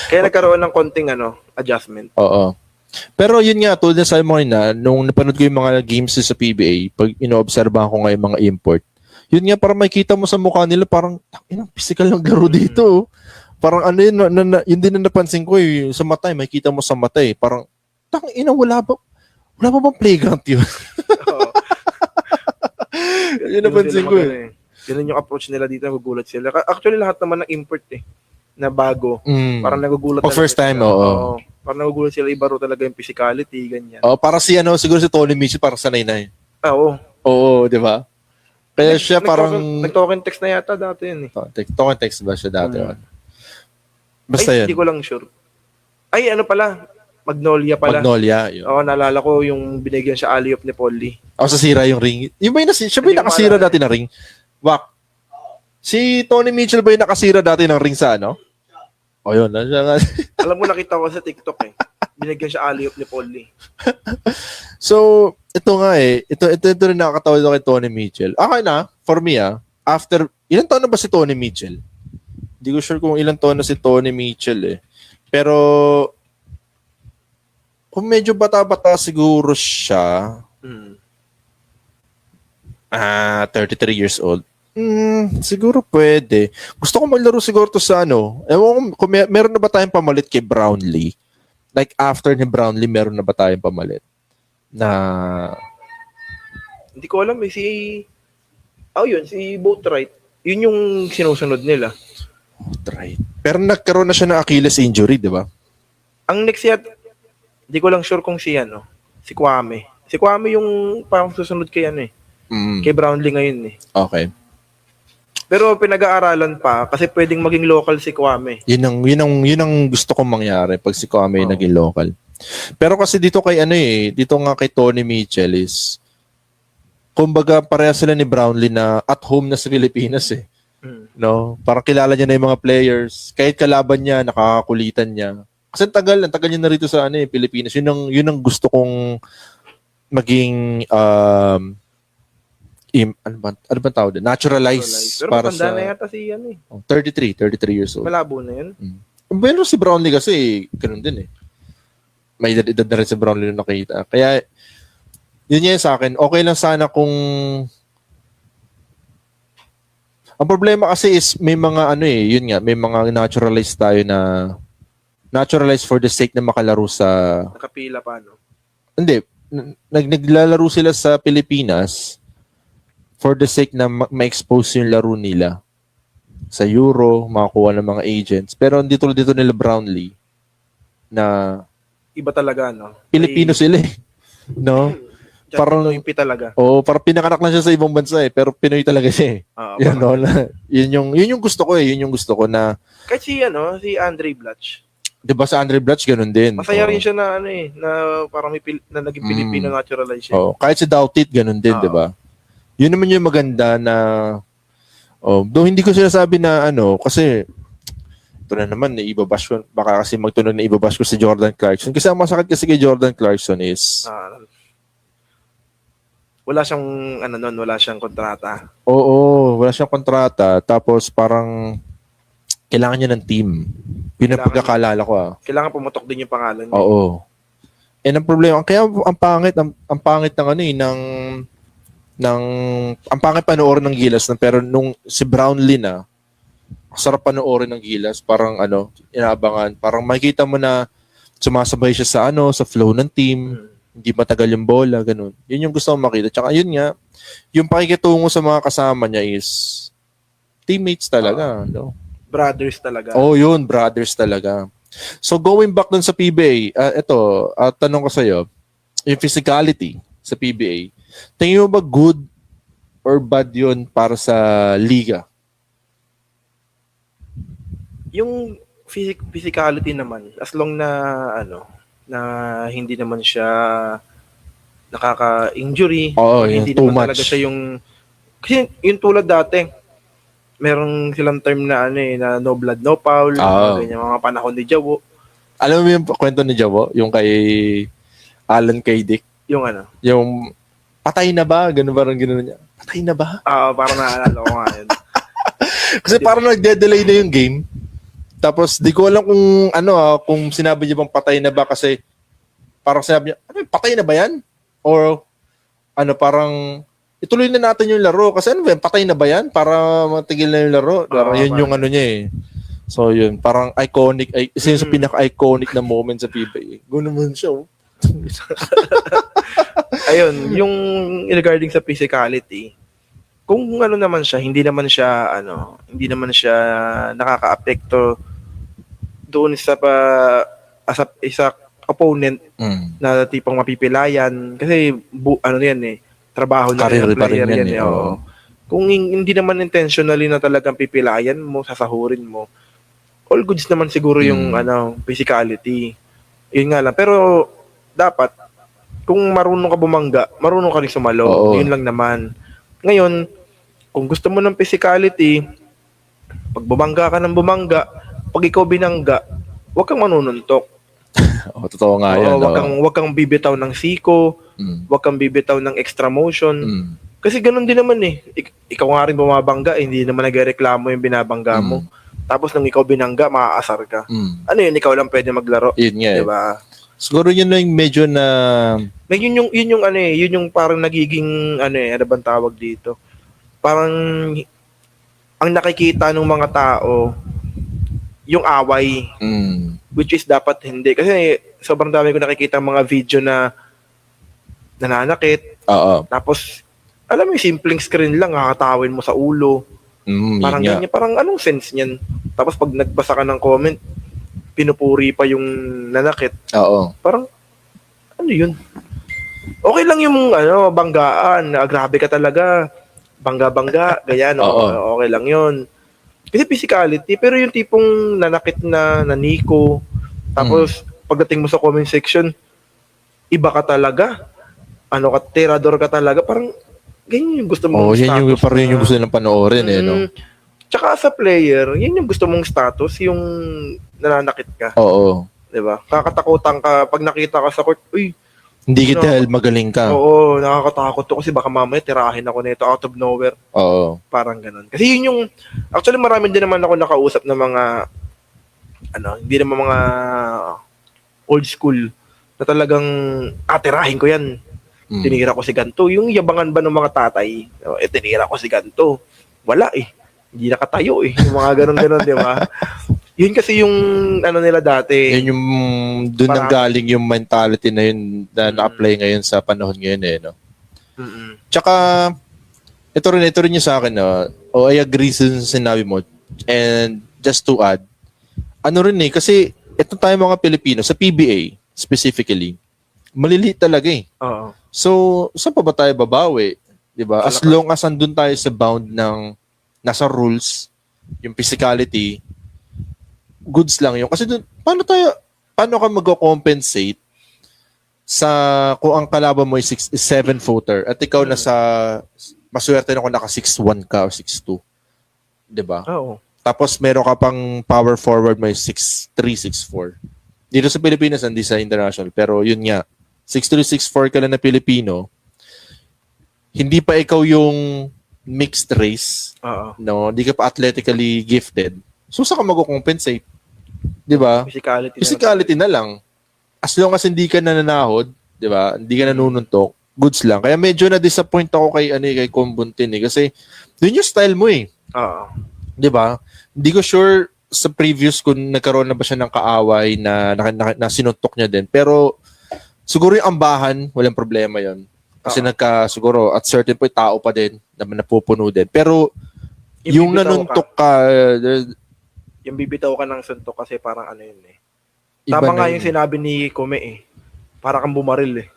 Kaya nagkaroon ng konting adjustment. Oo. Pero yun nga, tulad na sabi mo na, nung napanood ko yung mga games sa PBA, pag inoobserbahan ko nga yung mga import, yun nga, parang makikita mo sa mukha nila, parang, physical ng laro dito. Parang yun din na napansin ko eh, sa mata, makikita mo sa mata eh, parang, wala ba bang playground yun? Oo. Yun napansin ko eh. Ganun yung approach nila dito, nagugulat sila. Actually, lahat naman ng import na bago. Parang nagugulat Pag first time, sila. oo. Parang nagugulat sila, iba ro talaga yung physicality, ganyan. Oh, para siguro si Tony Mitchell, parang sanay na eh. Oo. Oo, di ba? Kaya siya parang... Nag-token text na yata dati yun eh. Token text ba siya dati? Basta yun. Hindi ko lang sure. Ay, pala? Magnolia pala. Magnolia. Yun. Oo, naalala ko yung binigyan siya alley-oop ni Polly. Sasira yung ring. Yung ba siya ba yung Hindi ko nakasira maalala. dati na ring? Wak. Si Tony Mitchell ba yung nakasira dati ng ring sa O yun. Siya nga. Alam mo, nakita ko sa TikTok eh. Binigyan siya alley-oop ni Polly. So, ito nga eh. Ito rin nakakatawa ito kay Tony Mitchell. Okay na, for me after, ilang taon na ba si Tony Mitchell? Hindi ko sure kung ilang taon na si Tony Mitchell eh. Pero, kung medyo bata-bata siguro siya, 33 years old, siguro pwede. Gusto ko maglaro siguro to sa ewan ko, kung meron na ba tayong pamalit kay Brownlee? Like after ni Brownlee, meron na ba tayong pamalit? Na... Hindi ko alam eh. Si Boatwright. Yun yung sinusunod nila. Right. Pero nagkaroon na siya ng Achilles injury, di ba? Ang next yet, hindi ko lang sure kung si Kwame. Si Kwame yung parang susunod kay kay Brownlee ngayon eh. Okay. Pero pinag-aaralan pa kasi pwedeng maging local si Kwame. Yun ang gusto kong mangyari pag si Kwame naging local. Pero kasi dito kay dito nga kay Tony Mitchell is kumbaga pareha sila ni Brownlee na at home na sa Pilipinas eh. No? Parang kilala niya na yung mga players. Kahit kalaban niya, nakakakulitan niya. Kasi ang tagal niya na rito sa Pilipinas. Yun ang gusto kong maging ano ba tawag? Naturalize. Pero para matanda sa na yata si 33 years old. Malabo na yun. Pero si Brownlee kasi ganun din eh. May edad na rin si Brownlee na nakita. Kaya yun yan sa akin. Okay lang sana kung ang problema kasi is may mga yun nga, may mga naturalized tayo na naturalized for the sake na makalaro sa Nakapila pa, Hindi. Naglalaro sila sa Pilipinas for the sake na ma-expose yung laro nila. sa Euro, makakuha ng mga agents. Pero dito nila Brownlee na Iba talaga, no? Pilipino sila eh. No? Parang, Pinoy talaga. parang pinanganak lang siya sa ibang bansa eh, pero Pinoy talaga siya eh. Yan, no? Yun yung gusto ko eh. Yun yung gusto ko na, Kahit si Andre Blatch. di ba sa Andre Blatch, ganun din. Masaya rin siya na na parang na naging Pilipino naturalized siya. Kahit si Doughtit, ganun din, di ba? Yun naman yung maganda na, though hindi ko sinasabi na kasi, ito na naman, ibabash ko, baka kasi magtunog na ibabash ko si Jordan Clarkson. Kasi ang masakit kasi kay Jordan Clarkson is, wala siyang, wala siyang kontrata. oo, wala siyang kontrata, tapos parang, kailangan niya ng team. Pinapagkakalala ko Kailangan pumutok din yung pangalan niya. Oo. And ang problema, kaya ang pangit ng ang pangit panoorin ng Gilas pero nung si Brownlee na sarap panoorin ng Gilas, parang inaabangan, parang makikita mo na sumasabay siya sa flow ng team, hindi matagal yung bola, ganun. Yun yung gusto ko makita. Tsaka yun nga, yung pakikitungo sa mga kasama niya is teammates talaga, Brothers talaga. Yun, brothers talaga. So going back dun sa PBA, tanong ko sa'yo, yung physicality sa PBA, tingin mo ba good or bad yun para sa liga? Yung physicality naman, as long na na hindi naman siya nakaka-injury, hindi too naman much. talaga siya kasi yung tulad dati, meron silang term na na no blood, no foul, ganyan, mga panahon ni Jawo. Alam mo yung kwento ni Jawo? Yung kay Alan Kaydick? Yung Yung patay na ba? Ganun parang gano'n niya. Patay na ba? Parang naalala ko nga yun. Kasi parang nagde-delay na yung game. Tapos di ko alam kung sinabi niya bang patay na ba kasi parang sinabi niya, patay na ba yan? Or parang ituloy na natin yung laro kasi patay na ba yan? Para matigil na yung laro. Yun yung niya eh. So yun, parang iconic, isa yun sa pinaka-iconic na moment sa PBA. Gano'n naman siya. Ayun, yung regarding sa physicality, kung naman siya, hindi naman siya nakaka-apekto doon sa isa opponent na tipong mapipilayan kasi yan trabaho na Career ng pa rin player yan. Kung hindi naman intentionally na talagang pipilayan mo, sasahurin mo, all goods naman siguro yung physicality. Yun nga lang. Pero dapat kung marunong ka bumangga, marunong ka rin sumalo. Yun lang naman. Ngayon, kung gusto mo ng physicality, pag bumangga ka ng bumangga, pag ikaw binangga, huwag kang manununtok. Totoo nga yan. Huwag kang bibitaw ng siko, huwag kang bibitaw ng extra motion. Kasi ganun din naman eh. Ikaw nga rin bumabangga, hindi naman nagreklamo yung binabangga mo. Tapos nang ikaw binangga, maaasar ka. Ano yun, ikaw lang pwede maglaro. Yun nga. Diba? Siguro yun na yung medyo na... Yun yung parang nagiging, ano bang tawag dito? Parang, ang nakikita ng mga tao, yung away. Which is dapat hindi. Kasi sobrang dami ko nakikita mga video na nananakit. Tapos, alam mo yung simpleng screen lang, kakatawin mo sa ulo. Parang ganyan. Parang anong sense niyan? Tapos pag nagbasa ka ng comment, pinupuri pa yung nanakit. Parang, ano yun? Okay lang yung banggaan. Grabe ka talaga. Bangga-bangga. Ganyan. Okay lang yun. Kasi physicality. Pero yung tipong nanakit na naniko. Tapos, pagdating mo sa comment section, iba ka talaga. Tirador ka talaga. Parang, ganyan yung gusto mong status. Yan yung parang yung gusto nilang panoorin no? Tsaka sa player, yan yung gusto mong status, yung nananakit ka. Diba? Kakatakutan ka, pag nakita ka sa court, hindi kita dahil magaling ka. Nakakatakot to kasi baka mamaya tirahin ako nito out of nowhere. Parang ganun. Kasi yun yung, actually marami din naman ako nakausap na mga, hindi naman mga old school, na talagang, tirahin ko yan. Tinira ko si ganto. Yung yabangan ba ng mga tatay, tinira ko si ganto. Wala Hindi nakatayo Yung mga ganun-ganun, di ba? Yun kasi yung nila dati. Yun yung doon nang galing yung mentality na yun na na-apply ngayon sa panahon ngayon no? Tsaka ito rin yung sa akin I agree sa sinabi mo. And just to add, ano rin kasi ito tayo mga Pilipino, sa PBA specifically, maliliit talaga eh. Oo. So, saan pa ba tayo babawi? Diba? As long as andun tayo sa bound ng nasa rules, yung physicality, goods lang yun. Kasi dun, paano ka mag-compensate sa kung ang kalaban mo is 7-footer at ikaw nasa maswerte na kung naka 6'1 ka o 6'2. Diba? Oo. Tapos meron ka pang power forward may 6'3, 6'4. Dito sa Pilipinas, hindi sa international. Pero yun nga, 6'3, 6'4 ka lang na Pilipino, hindi pa ikaw yung mixed race, Oo. no? Hindi ka pa athletically gifted. So, saan ka mag-compensate? Di ba? Physicality na lang. As long as hindi ka nananahod, di ba? Hindi ka nanununtok, goods lang. Kaya medyo na-disappoint ako kay Kumbuntin eh. Kasi, yun yung style mo eh. Oo. Di ba? Hindi ko sure sa previous kung nagkaroon na ba siya ng kaaway na sinuntok niya din. Pero, siguro yung ambahan, walang problema yon. Kasi siguro, at certain point, tao pa din na napupuno din. Pero, yung nanuntok ka, yung bibitaw ka ng suntok kasi parang ano yun eh. Tama nga yung sinabi ni Kume eh. Para kang bumaril eh.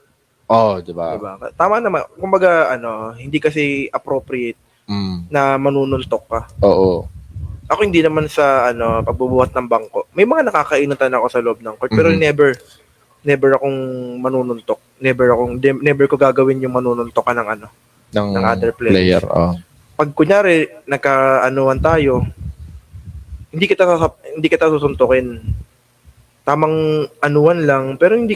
Oh, di ba? Diba? Tama naman. Kumbaga, hindi kasi appropriate na manununtok ka. Oo. Ako hindi naman sa pagbubuhat ng bangko. May mga nakakainutan ako sa loob ng court, pero never akong manununtok. Never ko gagawin yung manununtok ka ng ng other player. Oh. Pag kunyari nagka-anuan tayo, hindi kita susuntukin. Tamang anuan lang, pero hindi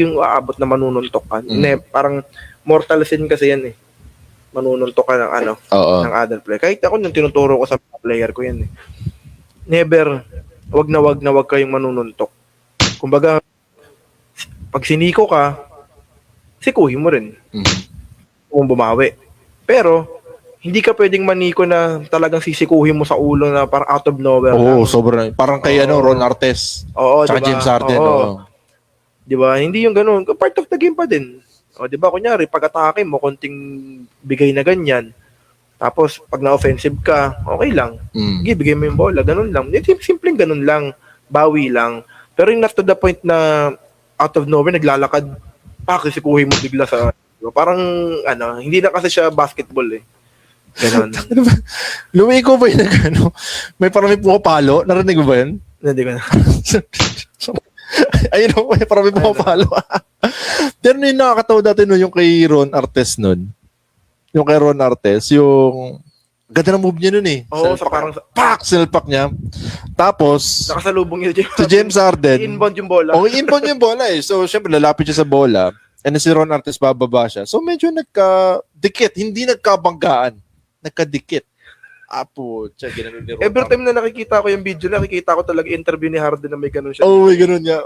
yung aabot na manununtok ka. Parang mortal sin kasi yan eh. Manununtok ka ng ng other player. Kahit ako nung tinuturo ko sa player ko yan eh. Never, wag na wag kayong manununtok. Kumbaga, pag siniko ka, sikuhin mo rin. Kung bumawi. Pero, hindi ka pwedeng maniko na talagang sisikuhin mo sa ulo na parang out of nowhere. Oo, sobrang. Parang kay Ron Artes. Oo, tsaka diba? James Harden. Oo. Diba? Hindi yung ganun. Part of the game pa din. O, diba? Kunyari, pag-atake mo, konting bigay na ganyan. Tapos, pag na-offensive ka, okay lang. Sige, bigay mo yung bola. Ganun lang. Simpleng ganun lang. Bawi lang. Pero yung not to the point na out of nowhere, naglalakad, sisikuhin mo bigla sa... Diba? Parang, hindi na kasi siya basketball eh. Ganon. Lumiko ba yun may parang may pumapalo? Narinig mo ba yun? Hindi ko na. Ayun o, may parang may pumapalo. Pero yung nakakatawa dati yung kay Ron Artes nun. Yung kay Ron Artes, yung ganda ng move niya nun eh. Oo, sa parang... Sinalpak niya. Tapos, nakasalubong yun. si James Harden. Inbound yung bola. Inbound yung bola eh. So, syempre, lalapit siya sa bola. And si Ron Artes bababa siya. So, medyo nagka-dikit. Hindi nagkabanggaan. Nagkadikit. Apo, ginanon ni Ron. Every time na nakikita ko yung video, nakikita ko talaga interview ni Harden na may ganun siya. Oh, may ganun niya.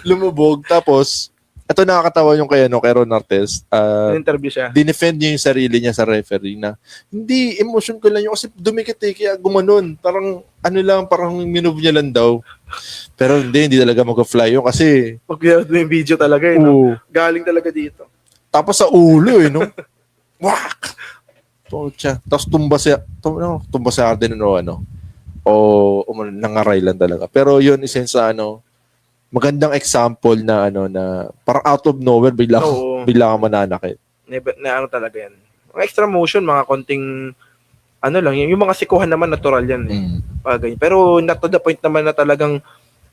Lumubog. Tapos, ito nakakatawa yung kay Ron Artes. Interview siya. Dinefend niya yung sarili niya sa referee na hindi, emotion ko lang yung kasi dumikit eh, kaya gumanon. Parang, parang minove niya lang daw. Pero hindi talaga mag-fly yun kasi... Pag yung video talaga eh, no? Galing talaga dito. Tapos sa ulo eh, no? Wak! Tapos tumba si Harden nangaray lang talaga. Pero yun, isensa magandang example na na parang out of nowhere bigla ka mananakit. Na talaga yan. Mga extra motion, mga konting lang, yung mga sikuhan naman natural yan eh. Pero not to the point naman na talagang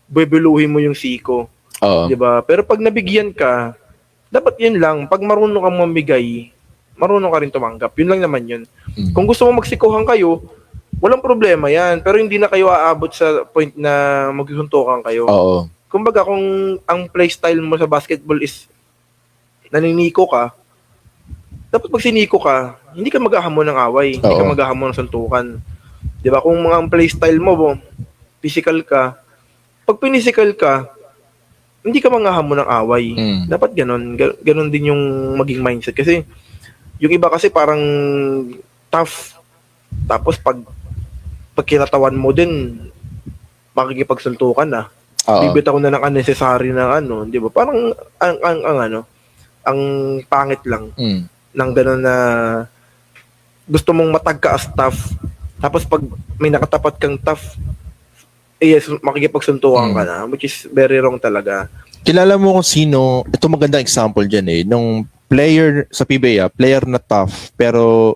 bibiluhin mo yung siko. Di ba? Pero pag nabigyan ka, dapat yun lang, pag marunong kang mamigay, marunong ka rin tumanggap. Yun lang naman yun. Kung gusto mo magsikuhan kayo, walang problema yan. Pero hindi na kayo aabot sa point na magsusuntukan kayo. Oo. Kumbaga, kung ang playstyle mo sa basketball is naniniko ka, dapat pag siniko ka, hindi ka maghahamon ng away. Hindi ka maghahamon ng suntukan. Di ba? Kung ang playstyle mo, physical ka, pag pinisikal ka, hindi ka maghahamon ng away. Dapat ganun. Ganun din yung maging mindset. Kasi, yung iba kasi parang tough. Tapos pag kinatawan mo din, makikipagsuntukan na. Bibitaw na ng unnecessary na di ba? Parang ang pangit lang ng gano'n na gusto mong matagka as tough, Tapos pag may nakatapat kang tough, yes, makikipagsuntukan ka na, which is very wrong talaga. Kilala mo kung sino, ito magandang example dyan nung player sa PBA, player na tough, pero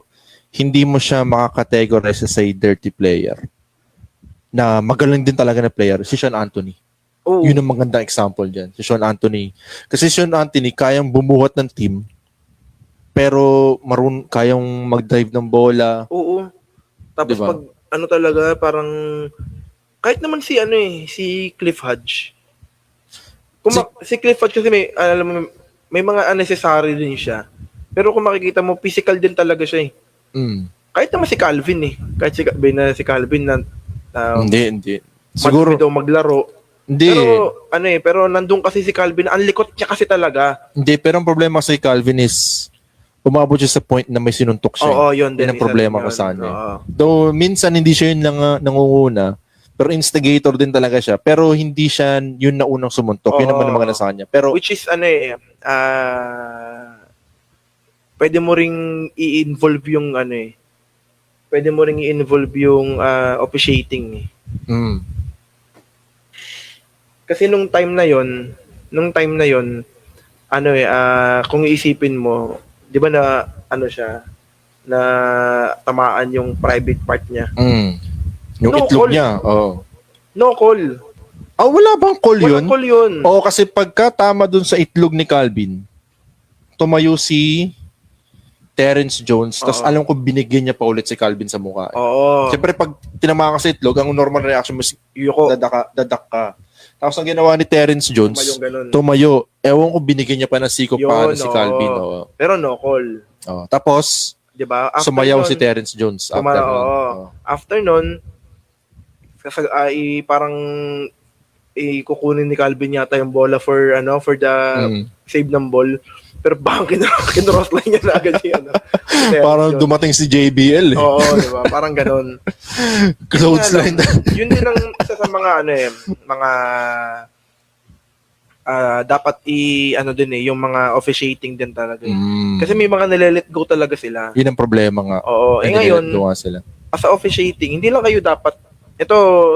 hindi mo siya makakategorize as a dirty player. Na magaling din talaga na player, si Sean Anthony. Oh, Yun ang magandang example dyan, si Sean Anthony. Kasi Sean Anthony, kayang bumuhat ng team, pero kayang mag-drive ng bola. oo. Tapos Diba? pag ano talaga, parang kahit naman si Cliff Hodge. Si Cliff Hodge kasi alam mo, may mga unnecessary din siya. Pero kung makikita mo, physical din talaga siya eh. Kahit naman si Calvin eh. Kahit si Calvin na Hindi. Siguro, daw maglaro. hindi. Pero nandun kasi si Calvin, ang likot niya kasi talaga. Hindi, pero ang problema sa Calvin is umabot siya sa point na may sinuntok siya. Oo, yun din. Yan ang problema isa ko din sa yun. kanya. Oo. Though, minsan hindi siya yun nangunguna, pero instigator din talaga siya. Pero hindi siya yun na unang sumuntok. Yun naman ang maganda sa kanya. Pero, Which is, pwede mo ring i-involve yung pwede mo ring i-involve yung officiating eh. Kasi nung time na yon, kung iisipin mo, 'di ba na siya na tamaan yung private part niya. yung No itlog call. niya. Oh. No call. Wala bang call yun? Walang call yun. Oo, kasi pagka tama dun sa itlog ni Calvin, tumayo si Terrence Jones, tapos alam ko binigyan niya pa ulit si Calvin sa mukha. Oo. Siyempre, pag tinama ka sa itlog, ang normal reaction mo, Yuko. dadak ka. Tapos ang ginawa ni Terrence Jones, Tumayong ganun. tumayo. Ewan ko, binigyan niya pa ng siko paano si Calvin. Oo. Pero no call. Tapos, 'Di ba? After sumayaw nun, si Terrence Jones. After nun, parang kukunin ni Calvin yata yung bola for the save ng ball. Pero baka kinross line niya na agad yung Parang dumating si JBL. Oo, di ba? Parang ganun. Clothesline. Yun din ang isa sa mga mga dapat yung mga officiating din talaga. Kasi may mga nile-let go talaga sila. Yun ang problema nga. Oo. Ngayon, Gawa sila. as a officiating, hindi lang kayo dapat,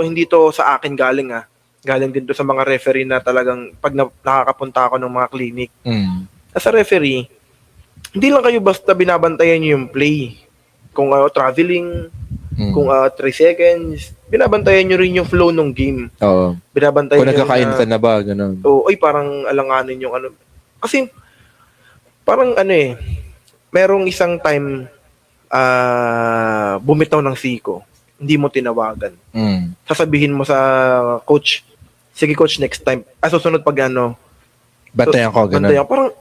hindi to sa akin galing galing din to sa mga referee na talagang pag nakakapunta ako ng mga clinic. As a referee, hindi lang kayo basta binabantayan nyo yung play. Kung traveling, kung 3 seconds, binabantayan nyo rin yung flow ng game. Oo. Binabantayan Kung nyo nagkakain ka na ba, gano'n. parang alanganin yung Kasi, parang merong isang time, bumitaw ng siko, hindi mo tinawagan. Sasabihin mo sa coach, sige coach, next time. Susunod pag Bantayan ko, gano'n. bantayan. Parang,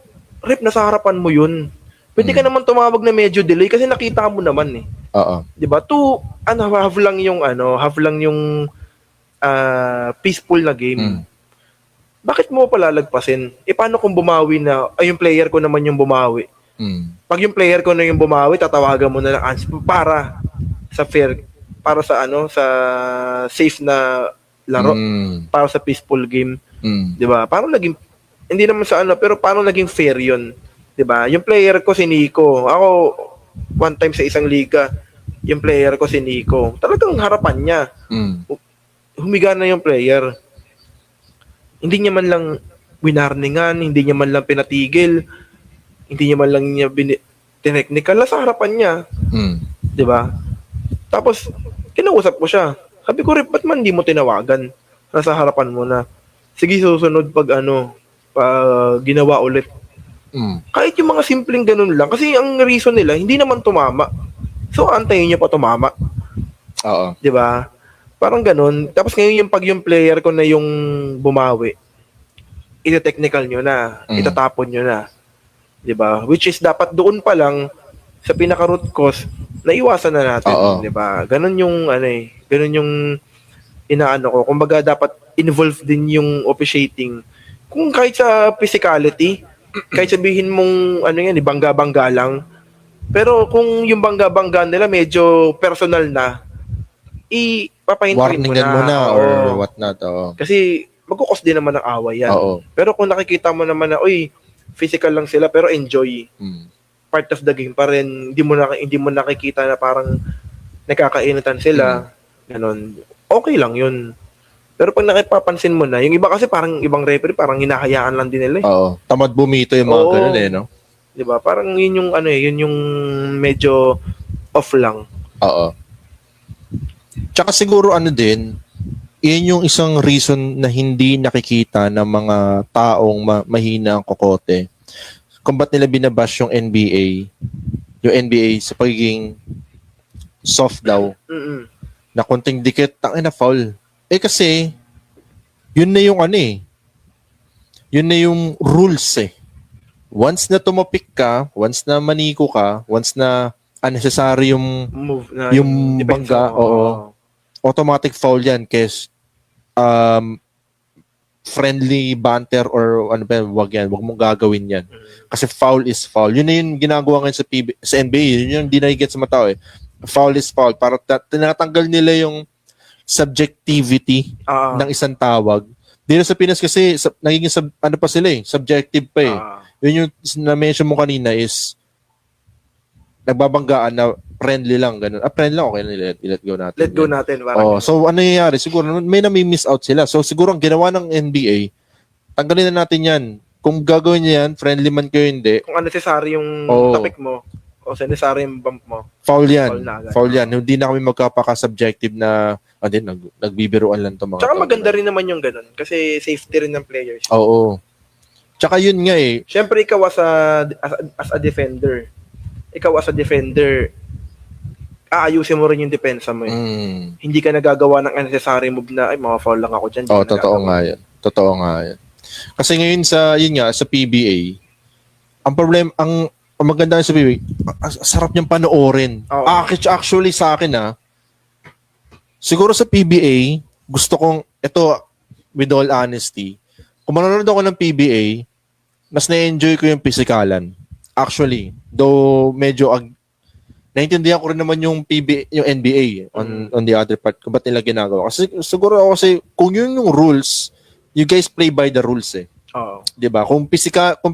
rep, nasa harapan mo yun. Pwede ka naman tumawag na medyo delay kasi nakita mo naman eh. Oo. 'Di ba? Have lang yung peaceful na game. Bakit mo palalagpasin? Paano kung bumawi na yung player ko naman yung bumawi? Pag yung player ko na yung bumawi, tatawagan mo na lang para sa fair, para sa sa safe na laro, para sa peaceful game. 'Di ba? Parang naging hindi naman sa pero paano naging fair 'yun? 'Di ba? Yung player ko si Nico. Ako one time sa isang liga, yung player ko si Nico. Talagang harapan niya. Humiga na yung player. Hindi niya man lang winarningan, hindi niya man lang pinatigil, hindi niya man lang tineknikal sa harapan niya. 'Di ba? Tapos kinausap ko siya. Sabi ko, ba't man hindi mo tinawagan? Nasa harapan mo na. Sige, susunod pag ginawa ulit. Kahit yung mga simpleng ganun lang. Kasi ang reason nila, hindi naman tumama. So, antayin niya pa tumama. Oo. 'Di ba? Parang ganun. Tapos ngayon pag yung player ko na yung bumawi, ite-technical nyo na, itatapon nyo na. 'Di ba? Which is dapat doon pa lang sa pinaka-root cause, naiwasan na natin. 'Di ba? Ganun yung ganun yung inaano ko. Kumbaga dapat involved din yung officiating. Kung kahit sa physicality, kahit sabihin mong bangga-bangga lang. Pero kung yung bangga-bangga nila medyo personal na, ipapahintuin mo Warningan mo na or what not. Kasi magkukos din naman ng away yan. Oo. Pero kung nakikita mo naman na, physical lang sila pero enjoy. Part of the game pa rin. Hindi mo nakikita na parang nagkakainitan sila, ganon, okay lang yun. Pero pag nakipapansin mo na, yung iba kasi parang ibang referee, parang hinahayaan lang din nila eh. Oo. Tamad bumito yung mga Oo. ganun eh, no? Di ba? Parang yun yung ano eh, yun yung medyo off lang. Oo. Tsaka siguro ano din, yun yung isang reason na hindi nakikita ng mga taong mahina ang kokote. Kung ba't nila binabash yung NBA sa pagiging soft daw, Mm-mm. na konting dikit, tangin na foul. Eh kasi, yun na yung ano eh. Yun na yung rules eh. Once na tumapik ka, once na maniko ka, once na unnecessary yung Move na Yung depensa bangga, mo. oo. automatic foul yan kes friendly banter or ano ba, wag mong gagawin yan. Kasi foul is foul. Yun na yung ginagawa ngayon sa NBA. Yun yung hindi nakikita sa mga tao eh. Foul is foul. Para tinatanggal nila yung subjectivity ng isang tawag. Dito sa Pinas kasi nagiging ano pa sila eh, subjective pa eh. Yun yung na-mention mo kanina is nagbabanggaan na friendly lang ganun. Friendly lang, okay na let go natin. Let go natin. So ano nangyayari? Siguro may nami-miss out sila. So siguro ang ginawa ng NBA, tanggalin na natin yan. Kung gagawin niya yan, friendly man kayo hindi. Kung unnecessary yung topic mo, o necessary yung bump mo. Foul yan. Foul na agad. Foul yan. Hindi na kami magkapaka-subjective na nagbibiruan lang to mga Tsaka tao. maganda rin naman yung ganun. Kasi safety rin ng players. Oo. Tsaka yun nga eh. Siyempre, ikaw as a defender, aayusin mo rin yung depensa mo eh. Hindi ka nagagawa ng unnecessary move na, ay, mga foul lang ako dyan. Oo, totoo nga yan. Totoo nga yan. Kasi ngayon sa PBA, ang problem, ang maganda sa PBA, sarap niyang panoorin. Actually sa akin siguro sa PBA, gusto kong, ito, with all honesty, kung manonood ako ng PBA, mas na-enjoy ko yung pisikalan. Actually, though medyo naintindihan ko rin naman yung PBA, yung NBA on the other part, kung ba't nila ginagawa. Kasi siguro kasi kung yun yung rules, you guys play by the rules eh. Oo. 'Di ba? Kung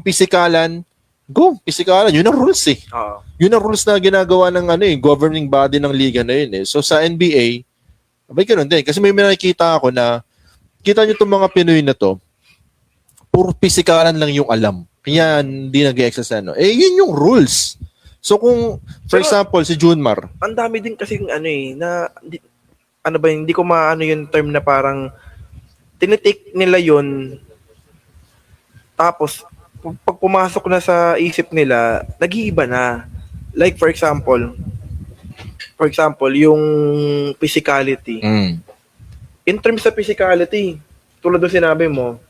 pisikalan, go, pisikalan, yun ang rules eh. Oo. Yun ang rules na ginagawa ng governing body ng liga na yun eh. So sa NBA, abay ganoon din. Kasi may nakikita ako na, kita nyo itong mga Pinoy na to, puro pisikalan lang yung alam. Kaya hindi nag-exercise yun yung rules. So kung, for example, si Junmar. Ang dami din kasi hindi ko maano yung term na parang tinitake nila yun, tapos pag pumasok na sa isip nila, nag-iiba na. Like for example, yung physicality. In terms sa physicality, tulad ng sinabi mo,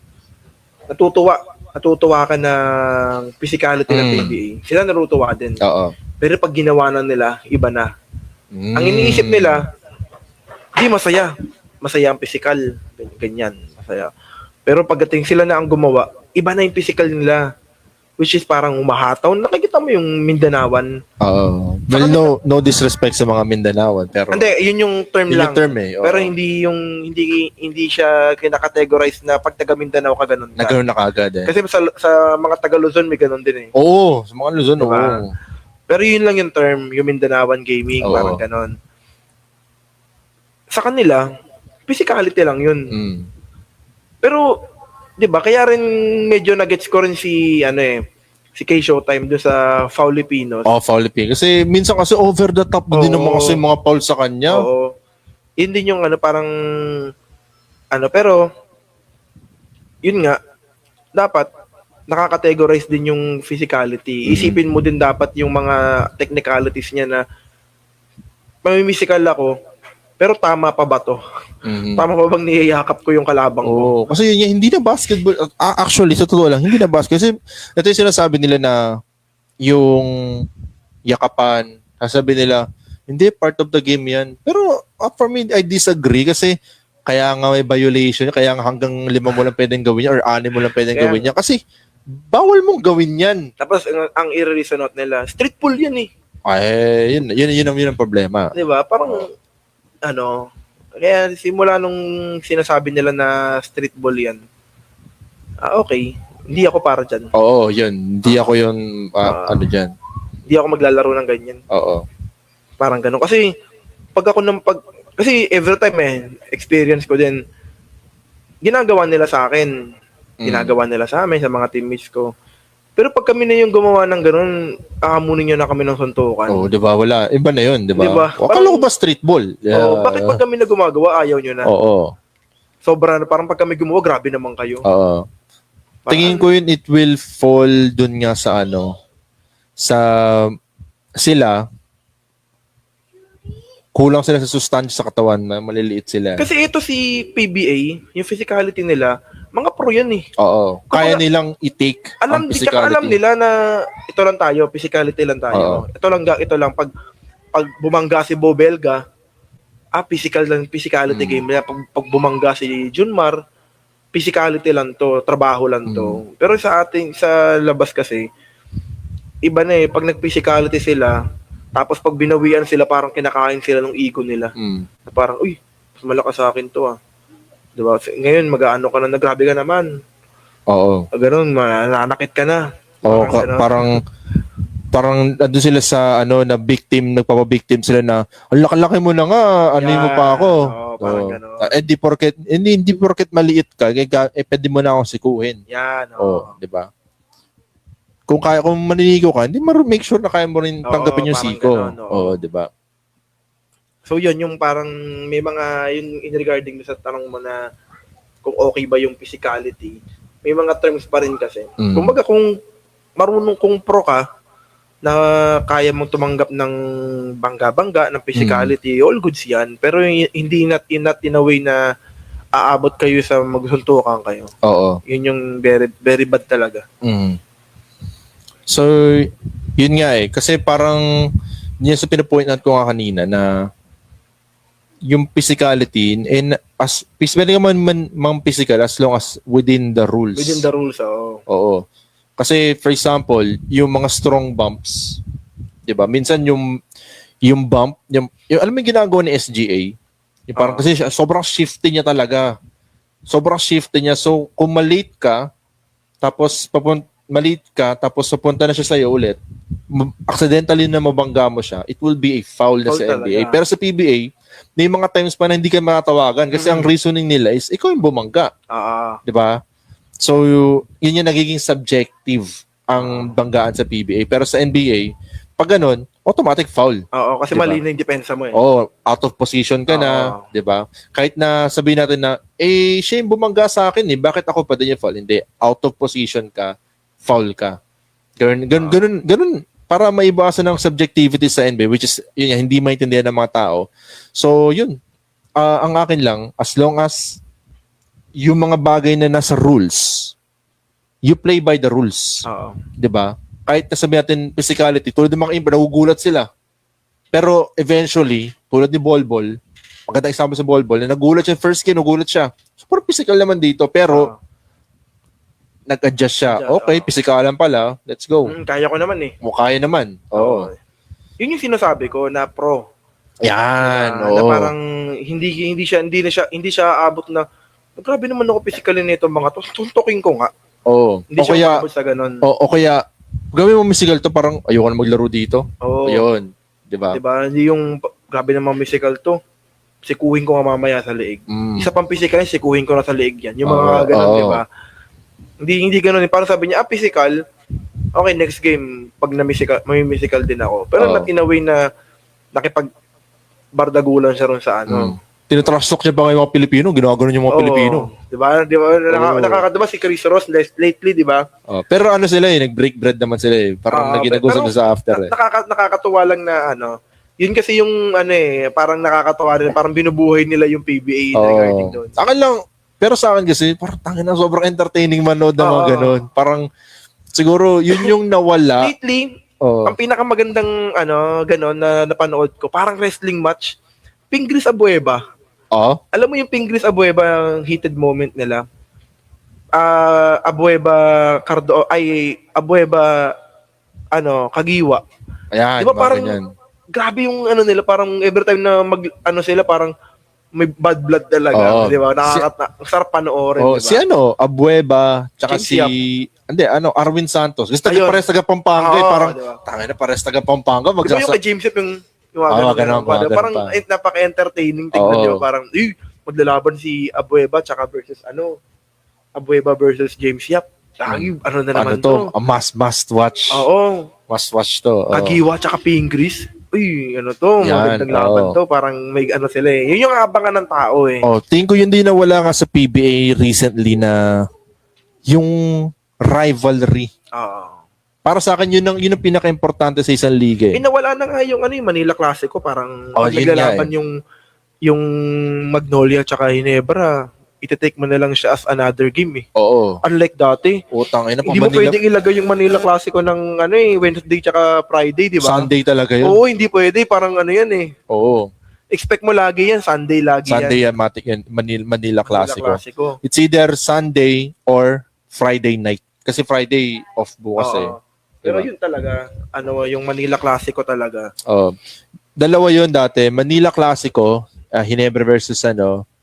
natutuwa ka ng physicality ng PBA. Sila natutuwa din. Oo. Pero pag ginawa na nila, iba na. Ang iniisip nila, di masaya. Masaya ang physical. Ganyan. Masaya. Pero pagdating sila na ang gumawa, iba na yung physical nila. Which is parang umahataw. Nakikita mo yung Mindanawan. Oo. Well, no disrespect sa mga Mindanawan. Pero Hindi, yun yung term yun lang. yung term eh. Oo. Pero hindi siya kinakategorize na pag taga Mindanao ka ganun ka. Na ganun na kagad eh. Kasi sa mga taga Luzon may ganun din eh. Oo, sa mga Luzon, Diba? oo. Pero yun lang yung term, yung Mindanawan gaming, Oo. parang ganun. Sa kanila, physicality lang yun. Pero, di ba, kaya rin medyo nag-gets ko rin si K Showtime doon sa Faulipinos. Philippines. Kasi minsan kasi over the top din naman kasi mga foul sa kanya. Oo. Yun din yung parang, pero, yun nga, dapat, nakakategorize din yung physicality. Isipin mo din dapat yung mga technicalities niya na mamimisikal ako, pero tama pa ba to? Tama pa bang niyayakap ko yung kalabang ko? Kasi yun, hindi na basketball. Actually, sa totoo lang, hindi na basketball. Kasi ito yung sinasabi nila na yung yakapan, sasabi nila, hindi, part of the game yan. Pero for me, I disagree kasi kaya nga may violation, kaya nga hanggang 5 mo lang pwedeng gawin yan or 6 mo lang pwedeng gawin yan. Kasi bawal mong gawin yan. Tapos, ang i-reason out nila, street pool yan eh. Ay, yun ang problema. Diba? Parang, kaya simula nung sinasabi nila na street ball yan, okay, hindi ako para dyan. Oo, yun. Hindi ako yun, dyan. Hindi ako maglalaro ng ganyan. Oo. Parang ganun. Kasi, kasi every time experience ko din, ginagawa nila sa akin, ginagawa nila sa amin, sa mga teammates ko. Pero pag kami na yung gumawa ng ganun, ahamunin nyo na kami ng suntukan. Oh, 'di ba? Wala, iba na 'yun, 'di ba? Diba? Akala ko ba street ball? Oh, bakit pag kami na gumagawa, ayaw nyo na? Oo. Sobra na, parang pag kami gumawa, grabe naman kayo. Oo. Parang- Tingin ko yun, it will fall dun nga sa sila, kulang sila sa sustansya sa katawan, maliliit sila. Kasi ito si PBA, yung physicality nila, mga pro yan eh. Oo. Kaya Kumbaga, nilang i-take ang Tsaka alam physicality. nila na ito lang tayo, physicality lang tayo. Oo. Ito lang, pag bumangga si Bobelga, physicality game nila. Pag bumangga si Junmar, physicality lang to, trabaho lang to. Pero sa labas kasi, iba na eh, pag nag-physicality sila, tapos pag binawian sila, parang kinakain sila ng ego nila. Na parang, uy, mas malakas sa akin to ah. Diba? Ngayon, mag-ano ka na, grabe ka naman. Oo. Ganun, nananakit ka na. Oo, Ganun. parang andun sila sa na victim, nagpapa-victim sila na ang laki-laki mo na nga, mo pa ako. Oo, parang ganun. Hindi porket maliit ka, pwede mo na akong sikuhin. Yan, Oh, 'di ba? Kung maniligo ka, hindi make sure na kaya mo rin tanggapin yung parang siko. ganun, oo. 'di ba? So yun, yung parang may mga, yun in regarding sa tanong mo na kung okay ba yung physicality, may mga terms pa rin kasi. Kumbaga kung marunong, kung pro ka, na kaya mong tumanggap ng bangga-bangga, ng physicality, all goods yan. Pero hindi not in a way na aabot kayo sa magsuntukan kayo. Oo. Yun yung very, very bad talaga. So, yun nga kasi parang yun sa pinapoint out ko nga kanina na yung physicality and as pwede ka man physical as long as within the rules. Within the rules, oo. Oo. Kasi for example, yung mga strong bumps, 'di ba? Minsan yung bump, yung alam mo yung ginagawa ni SGA, yung parang kasi sobrang shifty niya talaga. Sobrang shifty niya. So kung malate ka, tapos papunta na siya sa iyo ulit, accidentally na mabangga mo siya, it will be a foul na Foul sa NBA. talaga. Pero sa PBA, may mga times pa na hindi ka matatawagan kasi ang reasoning nila is ikaw yung bumangga. 'Di ba? So, yun yung nagiging subjective ang banggaan sa PBA. Pero sa NBA, pag ganun, automatic foul. Oo, kasi Diba? mali na yung depensa mo eh. Oh, out of position ka na, 'di ba? Kahit na sabihin natin na siya yung bumangga sa akin bakit ako pa din yung foul? Hindi, out of position ka, foul ka. Ganun para maibawasan ng subjectivity sa NBA, which is yun hindi maintindihan ng mga tao. So, yun. Ang akin lang, as long as yung mga bagay na nasa rules, you play by the rules. Oo. 'Di ba? Kahit na sabihin natin physicality, tulad ng mga iba, nagugulat sila. Pero eventually, tulad ni Bolbol, maganda example sa Bolbol, na nagulat siya, first game, nagulat siya. Super physical naman dito, pero nag-adjust siya. Okay, physikalan pala, let's go. Kaya ko naman eh. Kaya naman. Oo. Yun yung sinasabi ko na pro. Yan, Na parang hindi siya aabot na grabe naman ako physically nito mga to. Tuntukin ko nga. Oo. Hindi siya aabot sa ganun. O kaya, gawin mo musical to, parang ayoko na maglaro dito. Oo. Ayun. Diba? Diba? Hindi yung grabe naman musical to. Sikuhin ko nga mamaya sa leeg. Isa pang physical, sikuhin ko na sa leeg yan. Yung mga ganun, diba? Hindi ganun. Parang sabi niya, physical. Okay, next game, pag may musical din ako. Pero not in a way na nakipag-bardagulan siya ron sa Tinatrastok niya ba kayo mga Pilipino? Ginaganon yung mga Pilipino. Diba? Nakakadama si Chris Ross lately, diba? Pero sila nag-break bread naman sila Parang nag-inagusap na sa after Nakakatuwa lang na yun kasi yung parang nakakatuwa rin, parang binubuhay nila yung PBA regarding doon. Akin lang, pero sa akin kasi, parang tangin na sobrang entertaining manood ng mga ganun. Parang, siguro, yun yung nawala. Lately, ang pinakamagandang ganon na napanood ko, parang wrestling match, Pingris Abueva. Alam mo yung Pingris Abueva, ang heated moment nila? Abueva Kagiwa. Ayan, diba parang ganyan. grabe yung nila, parang every time na sila parang may bad blood talaga, di ba? Sarap panoorin, di ba? Si Abueva, tsaka Arwin Santos. Gusto niya pares taga Pampanga parang, diba? tangina pares taga Pampanga. Di ba yung kay James Yap yung Yung mga Oo, ganun, ganun pa. parang napaka-entertaining tingnan, Oo. di ba? Parang, maglalaban si Abueva tsaka versus Abueva versus James Yap. Ano na naman to? A must watch. Oo. Must watch to. Oo. Kagiwa tsaka Pingris. Uy, ano to? Yan, Magandang laban oo. to. Parang may ano sila eh. Yun yung abangan ng tao eh. Oh, tingin ko yun din na wala nga sa PBA recently na yung rivalry. Oo. Para sa akin yun ang pinaka-importante sa isang liga. Eh. Nawala na nga yung yung Manila Classico. Parang Oh, yun naglalaban nga yung Magnolia tsaka Ginebra. Iti-take mo na lang siya as another game eh. Oo. Unlike dati. Utang ina pa Hindi mo Manila. pwedeng ilagay yung Manila Classico ng Wednesday tsaka Friday, di ba? Sunday talaga yun. Oo, hindi pwede. Parang yan eh. Oo. Expect mo lagi yan. Sunday lagi Sunday yan. yan, matik yan. Manila Classico. Classico. It's either Sunday or Friday night. Kasi Friday off bukas eh. Oo. Pero Diba? yun talaga, yung Manila Classico talaga. Dalawa yun dati. Manila Classico, Ginebra versus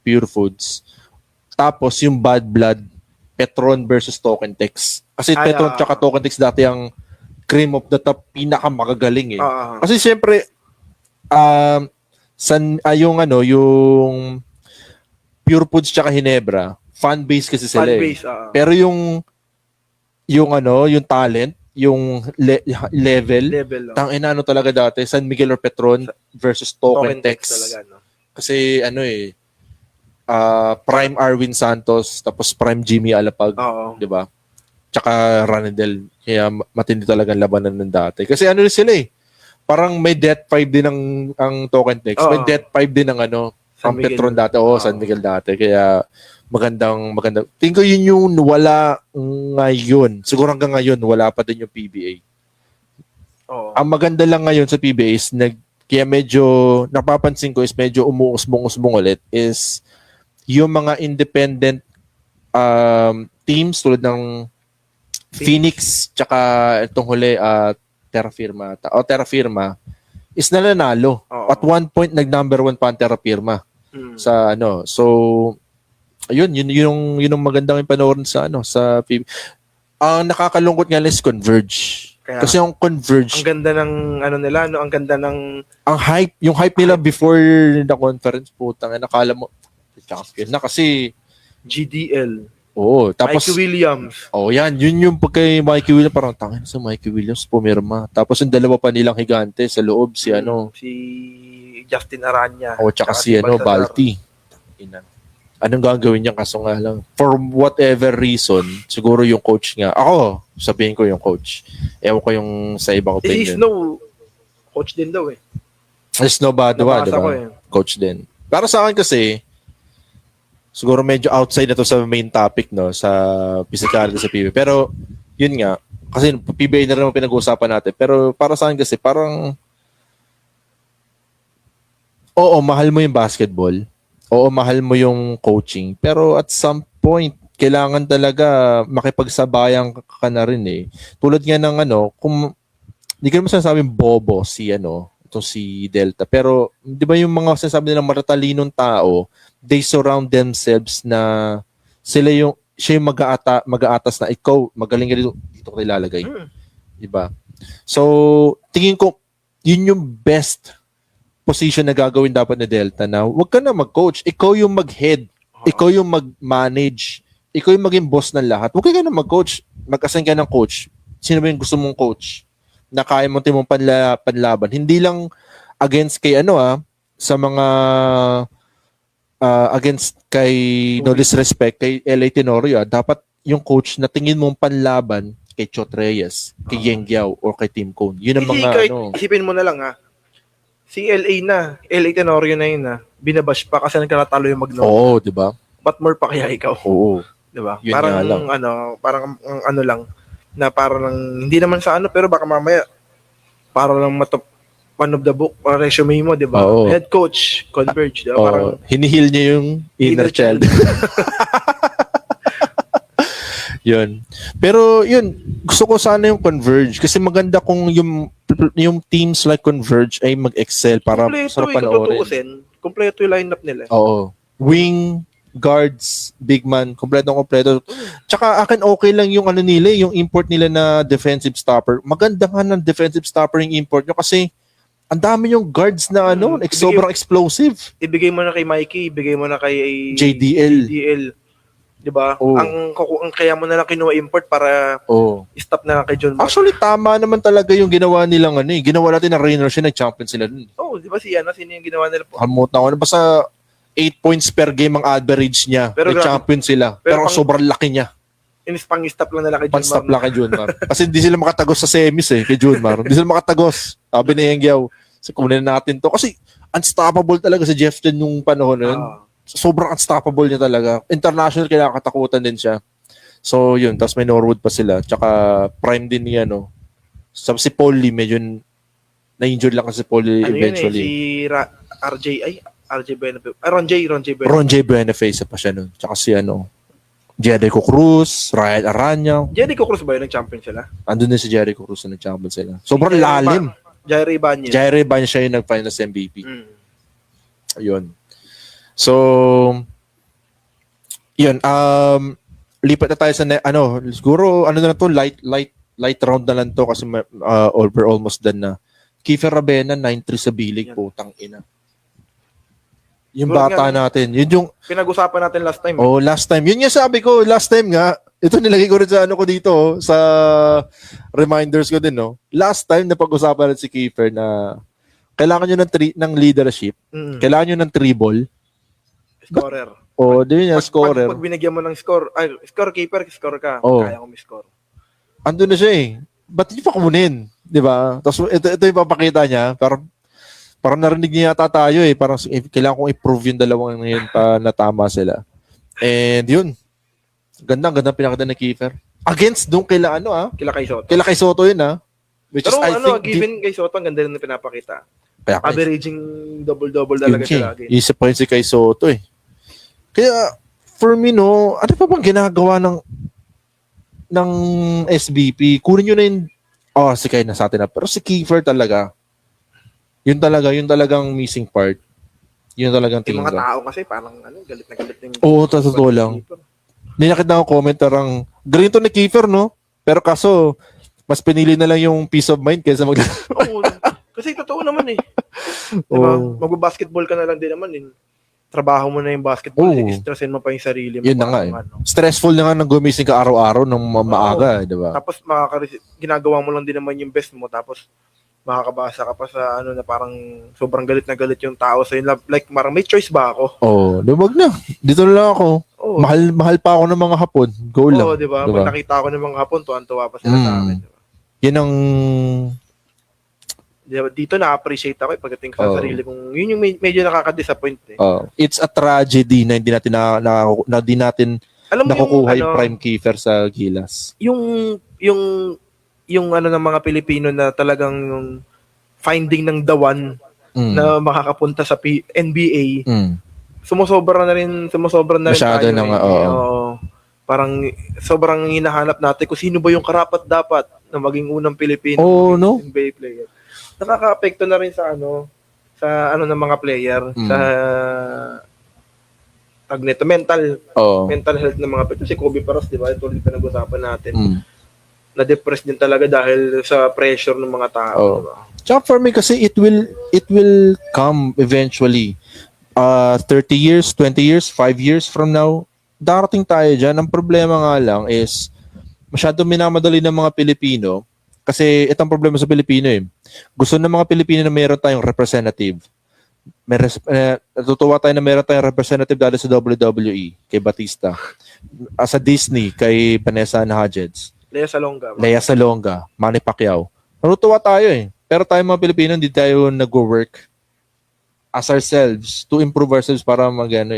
Pure Foods. Tapos yung Bad Blood, Petron versus Token Tex. Kasi Petron tsaka Token Tex dati ang cream of the top, pinakamagagaling eh. Kasi syempre, yung Pure Foods tsaka Ginebra, fan base kasi sila Fan base, Pero yung talent, yung level tangina talaga dati, San Miguel or Petron versus Token Tex. Talaga, no? Kasi Prime Arwin Santos, tapos Prime Jimmy Alapag, di ba? Tsaka Ranedel. Kaya matindi talaga ang labanan ng dati. Kasi sila parang may Death 5 din ang Token Tex. May Death 5 din ang ang Petron dati. San Miguel dati. Kaya magandang. Tingin ko yun yung wala ngayon. Siguro hanggang ngayon, wala pa din yung PBA. Ang maganda lang ngayon sa PBA is kaya medyo, napapansin ko is medyo umuusbong ulit is yung mga independent teams tulad ng Phoenix tsaka itong huli Terra Firma is nananalo. At one point, nag-number 1 pa ang Terra Firma sa So, yun yung magandang panoorin sa PBA. Ang nakakalungkot nga is Converge. Kasi yung Converge, ang ganda ng nila, ang ganda ng yung hype nila before the conference, putang nakala mo champion na kasi GDL. Oo, tapos Mikey Williams. Yun yung pagkay Mikey Williams, parang tangin sa Mikey Williams pumirma. Tapos yung dalawa pa nilang higante sa loob si si Justin Aranya. Tsaka si Balti. Anong gagawin niya kaso nga lang for whatever reason, siguro yung coach nga. Ako, sabihin ko yung coach. Ewan ko yung sa ibang opinion. Si Snow, coach din daw eh. Snow Badua, Nabasa diba? ko eh. Coach din. Para sa akin kasi, siguro medyo outside na to sa main topic, no, sa physicality sa PBA. Pero, yun nga, kasi PBA na rin ang pinag-uusapan natin. Pero para sa akin kasi, parang, mahal mo yung basketball. Mahal mo yung coaching. Pero at some point, kailangan talaga makipagsabayan ka na rin eh. Tulad nga ng kung hindi ko naman sinasabing bobo si itong si Delta. Pero, di ba yung mga sinasabi nilang matatalinong tao, they surround themselves na siya yung mag-aatas na ikaw, magaling ka dito ka nilalagay. Di ba? So, tingin ko, yun yung best position na gagawin dapat ni Delta na huwag ka na mag-coach. Ikaw yung mag-head. Ikaw yung mag-manage. Ikaw yung maging boss ng lahat. Huwag ka na mag-coach. Mag-assign ka ng coach. Sino ba yung gusto mong coach? Na kaya mo timong panlaban. Hindi lang against kay sa mga against kay no disrespect kay LA Tenorio. Dapat yung coach na tingin mong panlaban kay Chot Reyes, kay Yeng Giao, or kay Tim Cone. Yun ang mga Isipin mo na lang si LA Tenorio na yun binabash pa kasi nagkatalo yung Magnolia. Oo, di ba? What more pa kaya ikaw? Oo. Di ba? Yun Parang nga lang. parang lang na parang hindi naman sa pero baka mamaya para lang matop one of the book resume mo, di ba? Oo. Head coach, Converge, di ba? Parang hinihil niya yung inner child. Yun. Pero yun, gusto ko sana yung Converge kasi maganda kung yung teams like Converge ay mag-excel para sarap panoorin. Kompleto yung lineup nila. Oo. Wing, guards, big man, kompleto. Tsaka akin okay lang yung yung import nila na defensive stopper. Maganda nga ng defensive stopper yung import nyo kasi ang dami yung guards na sobrang explosive. Ibigay mo na kay Mikey, ibigay mo na kay JDL. 'Di ba? Oo. Ang kaya mo na lang kinuha import para Oh. stop na lang kay John. Actually, tama naman talaga yung ginawa nilang Ginawa natin na Raynor siya, nag-champion sila dun. Di ba sino yung ginawa nila po? Kalimutan ko na. Basta 8 points per game ang average niya. Pero Nag-champion sila. Pero sobrang laki niya. Pang-stop lang nila kay John. Pan-stop lang kay Junmar. Kasi hindi sila makatagos sa semis kay Junmar. Hindi sila makatagos. Sabi ni Hengyaw, kunin natin to. Kasi unstoppable talaga si Jeff Chen nung panahon na yun. Sobrang unstoppable niya talaga. International kaya katakutan din siya. So yun, tapos may Norwood pa sila. Tsaka prime din niya, Sabi si Paul Lee, medyo na-injured lang kasi si Paul Lee eventually. RJ Benefe. Ron J. Benefe. Ron J. Benefe pa siya nun. Tsaka si Jericho Cruz, Ryan Aranya. Jericho Cruz ba yun nag-champion sila? Andun din si Jericho Cruz na nag-champion sila. Sobrang lalim. Jair Ibanez. Jair Ibanez siya yung nag-finals MVP. Ayun. So, yun. Lipat na tayo sa, siguro, na to, light round na lang to kasi we're almost done na. Kiefer Ravena, 9-3 sa bilig, putang ina. Yung siguro bata natin. Yun yung, pinag-usapan natin last time. last time. Yun yung sabi ko, last time nga, ito nilagay ko rin sa ko dito, sa reminders ko din, Last time na pag-usapan natin si Kiefer na kailangan nyo ng leadership, kailangan nyo ng treble, Scorer. Di niya, scorer. Pag binigyan mo ng score, score keeper, score ka. Kaya ko may score. Andun na siya Ba't niyo pa kumunin? Di ba? Tapos ito yung papakita niya. Parang narinig niya yata tayo Parang kailangan kong i-prove yung dalawang ngayon na tama sila. And yun. Gandang pinakita ni Kiefer. Against doon kaila Kila kay Soto. Kaila kay Soto yun Which pero is, I think, given kay Soto, ang ganda rin na pinapakita. Kaya, Averaging double-double talaga siya lagi. Isa pa yun si kay Soto Kaya, for me, ano pa bang ginagawa ng SBP? Kunin nyo na yung, si Kai na sa atin pero si Kiefer talaga, yun talagang missing part. Yun talagang Yung mga tingin ko. tao kasi parang galit na galit yung... Oo, totoo lang. May nakita akong commentarang, ganito ni Kiefer, Pero kaso, mas pinili na lang yung peace of mind kaysa Oo, kasi totoo naman Diba? Mag-basketball ka na lang din naman trabaho mo na yung basketball, stressin mo pa yung sarili mo. Yun na nga Stressful na nga nang gumising ka araw-araw ng maaga, di ba? Tapos ginagawa mo lang din naman yung best mo, tapos makakabasa ka pa sa na parang sobrang galit na galit yung tao sa like parang may choice ba ako? Lumag na. Dito na lang ako. Mahal pa ako ng mga Hapon. Go lang. Di ba? Pag nakita ko ng mga Hapon, tuwan-tuwa pa sila sa akin. Diba? Yan ang dito na-appreciate ako pagdating sa sarili kong, yun yung medyo nakaka-disappoint It's a tragedy na hindi natin hindi natin nakukuha yung prime Kiefer sa Gilas. Yung ng mga Pilipino na talagang finding ng the one na makakapunta sa NBA, sumusobra na rin masyado tayo. Parang sobrang hinahanap natin kung sino ba yung karapat-dapat na maging unang Pilipino NBA player. Nakaka-apekto na rin sa ng mga player, sa mental health ng mga player. Si Kobe Paras, di ba? Ito ulit pinag-usapan natin. Na-depress din talaga dahil sa pressure ng mga tao. Diba? Tsaka for me kasi it will come eventually. 30 years, 20 years, 5 years from now, darating tayo dyan. Ang problema nga lang is masyado minamadali ng mga Pilipino. Kasi itong problema sa Pilipino Gusto ng mga Pilipino na mayroon tayong representative. Natutuwa tayo na mayroon tayong representative dahil sa WWE, kay Batista. Sa Disney, kay Vanessa Hudgens. Lea Salonga, Manny Pacquiao. Natutuwa tayo Pero tayo mga Pilipino, hindi tayo nag-work as ourselves to improve ourselves para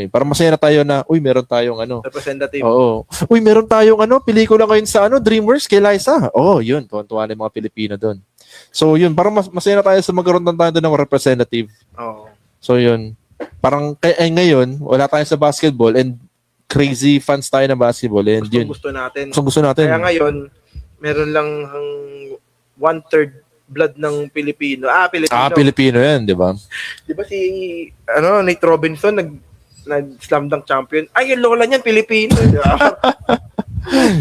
para masaya na tayo na, meron tayong representative. Oo. Meron tayong pelikula ngayon sa DreamWorks kay Liza. Yun, tuwan-tuwa na yung mga Pilipino doon. So yun, parang masaya na tayo sa magkaroon tayo doon ng representative. So yun, parang ngayon, wala tayo sa basketball and crazy fans tayo ng basketball and gusto natin. Kaya ngayon, meron lang 1/3 blood ng Pilipino. Pilipino yan, di ba? Di ba si Nate Robinson nag-slam dunk champion? Ay, yung lola niyan Pilipino.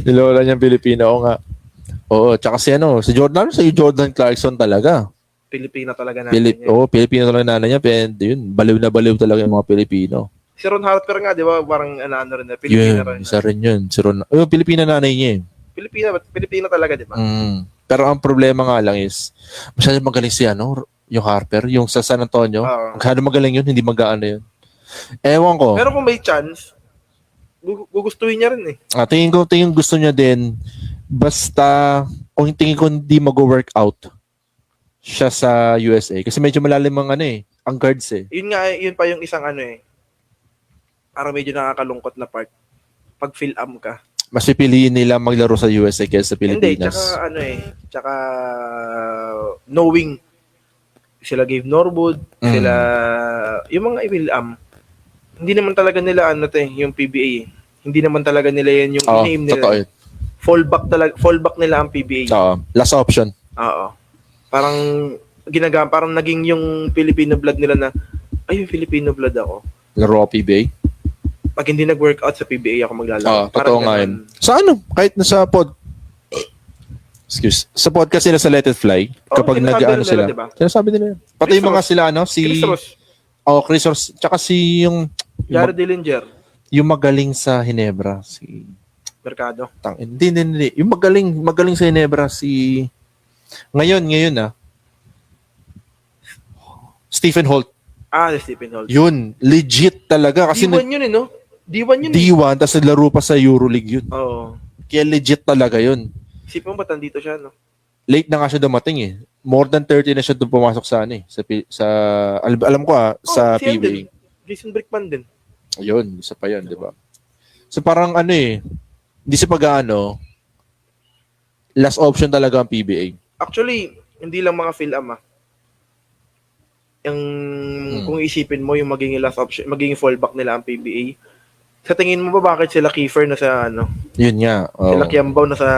Yung lola niyan Pilipino, nga. Oo, tsaka si Jordan Clarkson talaga. Pilipina talaga natin. Pilipino talaga nanay niya. And yun, baliw na baliw talaga yung mga Pilipino. Si Ron Harper nga, di ba? Parang ano rin na. Pilipina rin. Isa rin yun. Si Ron, Pilipina nanay niya eh. Pilipina talaga, di ba? Pero ang problema nga lang is, masyadong magaling si yung Harper, yung sa San Antonio. Masyadong magaling yun, hindi mag-aano yun. Ewan ko. Pero kung may chance, gugustuhin niya rin eh. Tingin gusto niya din, basta, kung tingin ko hindi mag-workout siya sa USA. Kasi medyo malalim ang guards eh. Yun pa yung isang parang medyo nakakalungkot na part. Pag fill-am ka. Mas pipiliin nila maglaro sa USA kaysa sa Pilipinas. Hindi, tsaka knowing sila Gabe Norwood, sila yung mga fill-am, hindi naman talaga nila yung PBA eh. Hindi naman talaga nila yan yung name nila. Totoo yun. Fallback nila ang PBA. Last option. Oo. Parang parang naging yung Filipino blood nila na yung Filipino blood ako. Laro PBA. Pag hindi nag-workout sa PBA ako maglalaro. Totoo nga yun. Sa kahit nasa sa podcast sila sa Let It Fly, kapag nag-ano sila, diba? Sinasabi nila yun. Pati yung mga sila, si Chris Ross, tsaka si yung Jared Dillinger. Yung magaling sa Hinebra, si Mercado. Hindi. Yung magaling sa Hinebra, si ngayon Stephen Holt. Si Stephen Holt. Yun, legit talaga. Kasi D1 yun no? D1 yun D1, tapos naglaro pa sa Euroleague yun. Oo. Kaya legit talaga yun. Isipin mo ba't nandito siya, no? Late na nga siya dumating eh. More than 30 na siya doon pumasok sa alam ko sa si PBA. Jason Brickman din. Ayun, isa pa yun, di ba? So parang hindi sa last option talaga ang PBA. Actually, hindi lang mga fill-am kung isipin mo yung magiging last option, magiging fallback nila ang PBA. Sa tingin mo ba bakit sila Kiefer na sa Yun nga. Sila Kiambao na sa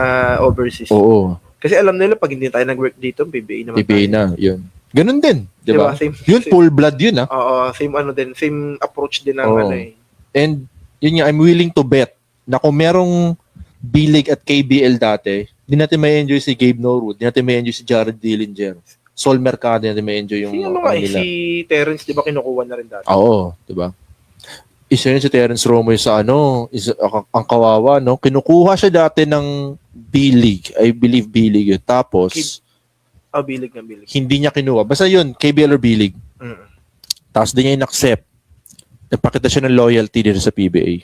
overseas? Oo. Kasi alam nila pag hindi tayo nag-work dito, PBA naman PBA tayo. na, yun. Ganun din, di ba? Same, yun, full blood yun Oo, same approach din ng And yun nga, I'm willing to bet na kung merong B-League at KBL dati, di natin may enjoy si Gabe Norwood, di natin may enjoy si Jared Dillinger, Sol Mercado, di natin may enjoy yung nila. Si Terrence, di ba kinukuha na rin dati? Oo, di ba? Isa yun si Terrence Romo sa ang kawawa, no? Kinukuha siya dati ng B-League. I believe B-League yun. Tapos, B-League. hindi niya kinuha. Basta yun, KBL or B-League. Tapos di niya in-accept. Nagpakita siya ng loyalty dito sa PBA.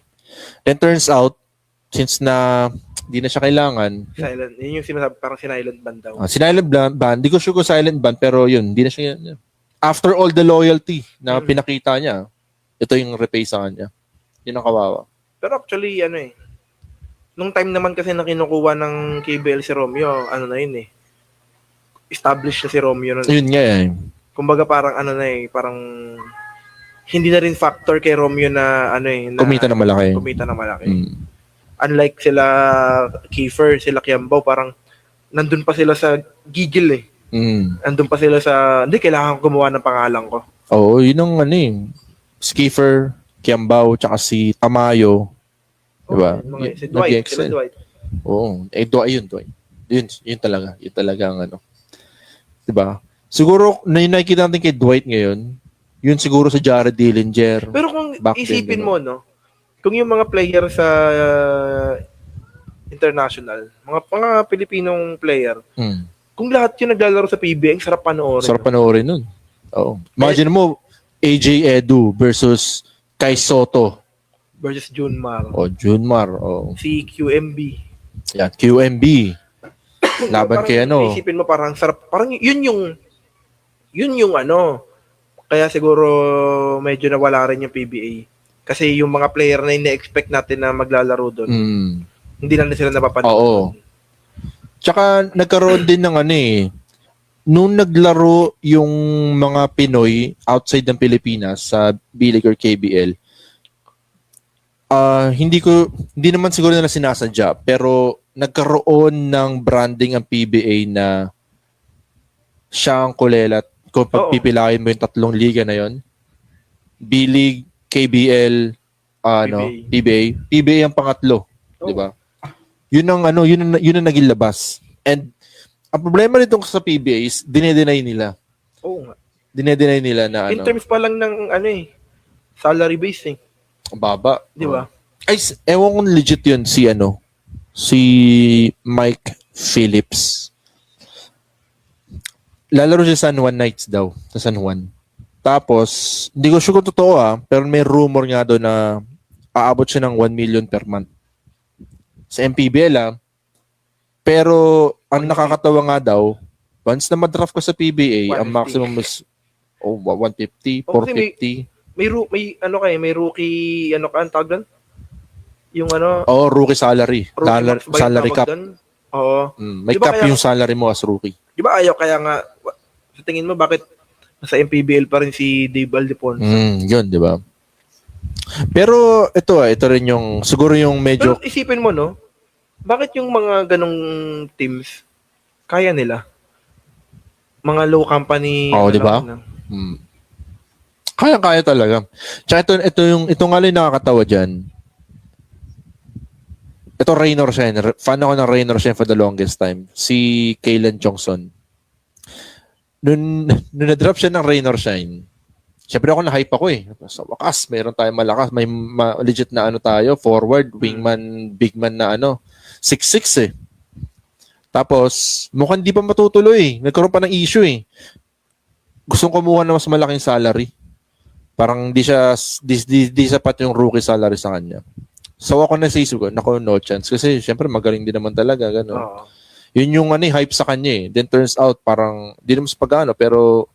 Then turns out, since na hindi na siya kailangan. Silent. Yun yung sinasabi, parang silent band daw. Silent band. Di ko sure kung silent band, pero yun, hindi na siya. After all the loyalty na pinakita niya, ito yung repay sa kanya. Yun ang kawawa. Pero actually, nung time naman kasi na kinukuha ng KBL si Romeo, na yun established na si Romeo. Yun nga Kumbaga parang parang hindi na rin factor kay Romeo na na kumita na malaki. Unlike sila Kiefer, sila Kiambao, parang nandun pa sila sa gigil Nandun pa sila sa, hindi, kailangan ko gumawa ng pangalan ko. Oo, yun ang Skiffer, Kiambao, tsaka si Tamayo. Diba? Si Dwight, sila Dwight. Oo. Dwight. Yun talaga. Yun talaga ang Diba? Siguro, na yung nakikita natin kay Dwight ngayon, yun siguro sa Jared Dillinger. Pero kung isipin mo, kung yung mga player sa international, mga Pilipinong player, kung lahat yung naglalaro sa PBA, sarap panoorin. Sarap panoorin nun. Oo. Imagine mo, AJ Edu versus Kai Soto. Versus Junmar. Junmar. Si QMB. Yan, QMB. Laban kay Isipin mo parang sarap. Parang yun yung Kaya siguro medyo nawala rin yung PBA. Kasi yung mga player na ina-expect natin na maglalaro doon, hindi na sila napapanood. Oo. Tsaka nagkaroon din ng nung naglaro yung mga Pinoy outside ng Pilipinas sa B-League or KBL, hindi naman siguro nila sinasadya, pero nagkaroon ng branding ang PBA na siya ang kulelat. Kung pagpipilain mo yung tatlong liga na yon, B-League, KBL, PBA. PBA ang pangatlo, di ba? Yun ang naging labas. And ang problema nito sa PBA is, dinedeny nila. Oo nga. Dinedeny nila na In terms pa lang ng salary base baba. Di ba? Ay, ewan kung legit yun si Mike Phillips. Lalaro siya San Juan Knights daw, sa San Juan. Tapos, hindi ko sure kung totoo pero may rumor nga doon na aabot siya ng 1 million per month. Sa MPBL Pero, ang nakakatawa nga daw, once na madraft ka sa PBA, ang 150. maximum is 150, Oh, kasi 450. may rookie, ang tawag doon? Yung Rookie salary. rookie max ba yung Salary tawag cap. doon? Oo. May Di ba cap kaya- yung salary mo as rookie. Di ba ayaw kaya nga, sa tingin mo, bakit nasa MPBL pa rin si Dave Aldeponsa? Yun, di ba? Pero ito rin yung, siguro yung medyo, Pero isipin mo, no? Bakit yung mga ganong teams, kaya nila? Mga low company. di ba? Kaya talaga. Tsaka ito nga lang nakakatawa dyan. Ito Raynor Shen. Fan ako ng Raynor Shen for the longest time. Si Kaylan Chongson. Nung na-drop siya ng Raynor Shen, syempre ako na-hype ako Sa wakas, meron tayong malakas. May legit na tayo, forward, wingman, big man na 6'6". Tapos, mukhang di pa matutuloy. Nagkaroon pa ng issue Gustong kumuha ng mas malaking salary. Parang di sapat yung rookie salary sa kanya. So ako naisisip ko, no chance. Kasi syempre magaling din naman talaga. Gano'n. Oo. Yun yung hype sa kanya Then turns out, parang, di naman sa pag-ano, pero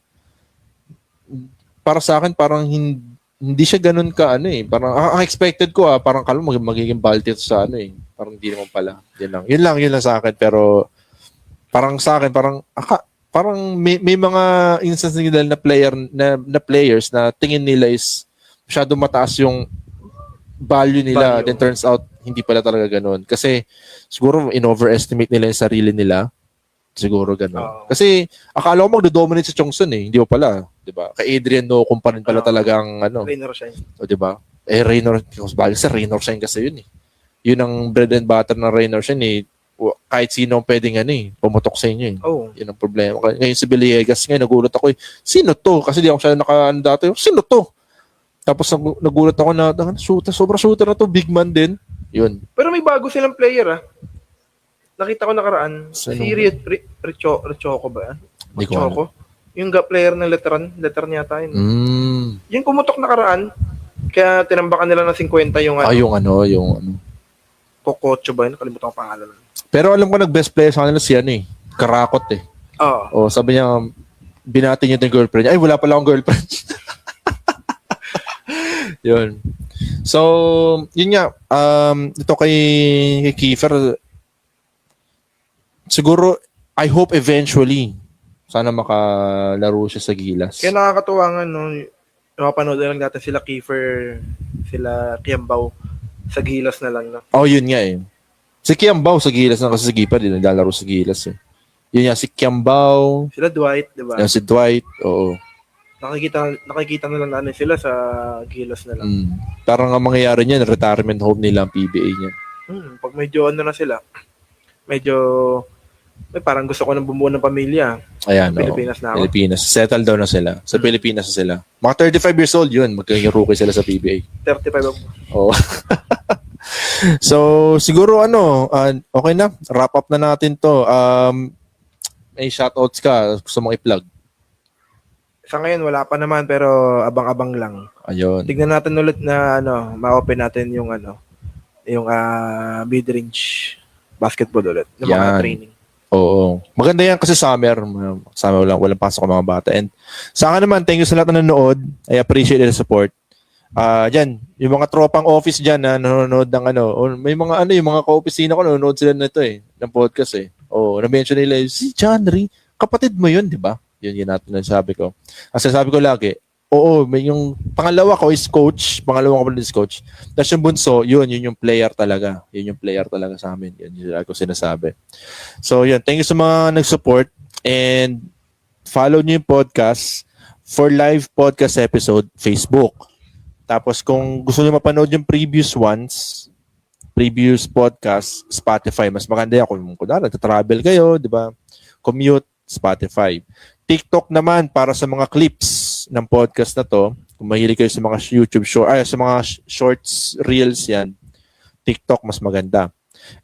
para sa akin, parang hindi siya ganun ka Parang, ang expected ko parang kalo magiging baltit sa Parang di naman pala. Yun lang sa akin. Pero, parang sa akin, parang may mga instances nila na players na tingin nila is masyado mataas yung value nila. Value. Then turns out, hindi pala talaga ganun. Kasi, siguro, in-overestimate nila yung sarili nila. Siguro ganun. Oo. Kasi, akala ko magdo-dominate sa Chongson Hindi pa pala. Diba? Kay Adrian Nocum pa rin pala talagang Raynor Shine. O, diba? Raynor, sa Raynor Shine kasi yun Yun ang bread and butter ng Raynor Shine Kahit sino ang pwedeng pumutok sa inyo Oh. Yun ang problema. Ngayon si Villegas ngayon, nagulat ako sino to? Kasi di ako siya dati. Sino to? Tapos nagulat ako na sobrang shooter na to, big man din. Yun. Pero may bago silang player Nakita ko nakaraan. Sino? Si Richoco ba yan? Hindi ko Richoco? Yung player ng Letran yata yun. Yung kumutok nakaraan, kaya tinambakan nila ng 50 yung yung Kokocho ba yun? Nakalimutan ko pangalan. Pero alam ko nag-best player sa kanila si Karakot Oo. Sabi niya, binati niya yung girlfriend niya. Ay, wala pala akong girlfriend. Yun. So, yun nga. Ito kay Kiefer, siguro, I hope eventually, sana makalaro siya sa Gilas. Kaya nakakatuwa nga, napapanood na lang natin sila Kiefer, sila Kiambao, sa Gilas na lang. Yun nga Si Kiambao sa Gilas na kasi sa Gipa din naglalaro sa Gilas Yun nga, si Kiambao, Sila Dwight, di ba? yan si Dwight, oo. Nakikita na lang natin sila sa Gilas na lang. Parang ang mangyayari niyan, retirement home nila ang PBA niya. Pag medyo na sila, parang gusto ko nang bumuo ng pamilya. Ayan, Pilipinas na ako. Pilipinas. Settle down na sila. Sa Pilipinas na sila. Mga 35 years old yun, magiging rookie sila sa PBA. 35 ako. Oo. So, siguro okay na. Wrap up na natin to. May shoutouts ka, gusto mong i-plug. Sa ngayon, wala pa naman, pero abang-abang lang. Ayun. Tignan natin ulit na, ma-open natin yung, yung mid-range basketball ulit. Ng mga Yan. training. Oo. Maganda yan kasi summer. Summer walang pasok ang mga bata. And sa akin naman, thank you sa lahat na nanonood. I appreciate the support. Yan, yung mga tropang office dyan na nanonood ng may mga yung mga ka-opisina ko nanonood sila nito ng podcast na-mention nila si John Ree, kapatid mo yun, di ba? Yun natin sabi ko. As sabi ko lagi, may yung pangalawa ko is coach, pangalawa ko is coach. Tapos yung bunso, yun yung player talaga. Yun yung player talaga sa amin. Yan yung ko sinasabi. So yun, thank you sa mga nag-support and follow nyo yung podcast for live podcast episode, Facebook. Tapos kung gusto niyo mapanood yung previous podcast, Spotify. Mas maganda yan kung nagta-travel kayo, di ba? Commute, Spotify. TikTok naman para sa mga clips ng podcast na to. Kung mahilig kayo sa mga YouTube sa mga shorts, reels yan, TikTok mas maganda.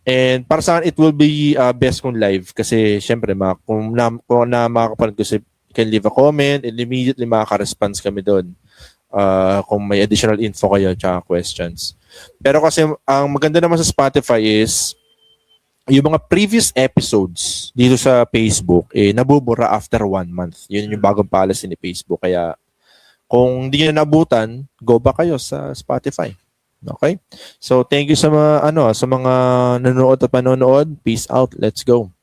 And para sa akin, it will be best kung live kasi syempre, kung makakapanood ko, you can leave a comment and immediately makaka-response kami doon. Kung may additional info kayo tsaka questions. Pero kasi ang maganda naman sa Spotify is yung mga previous episodes dito sa Facebook, nabubura after 1 month. Yun yung bagong policy ni Facebook. Kaya kung hindi nyo nabutan, go back kayo sa Spotify. Okay? So thank you sa mga nanonood at panonood. Peace out. Let's go.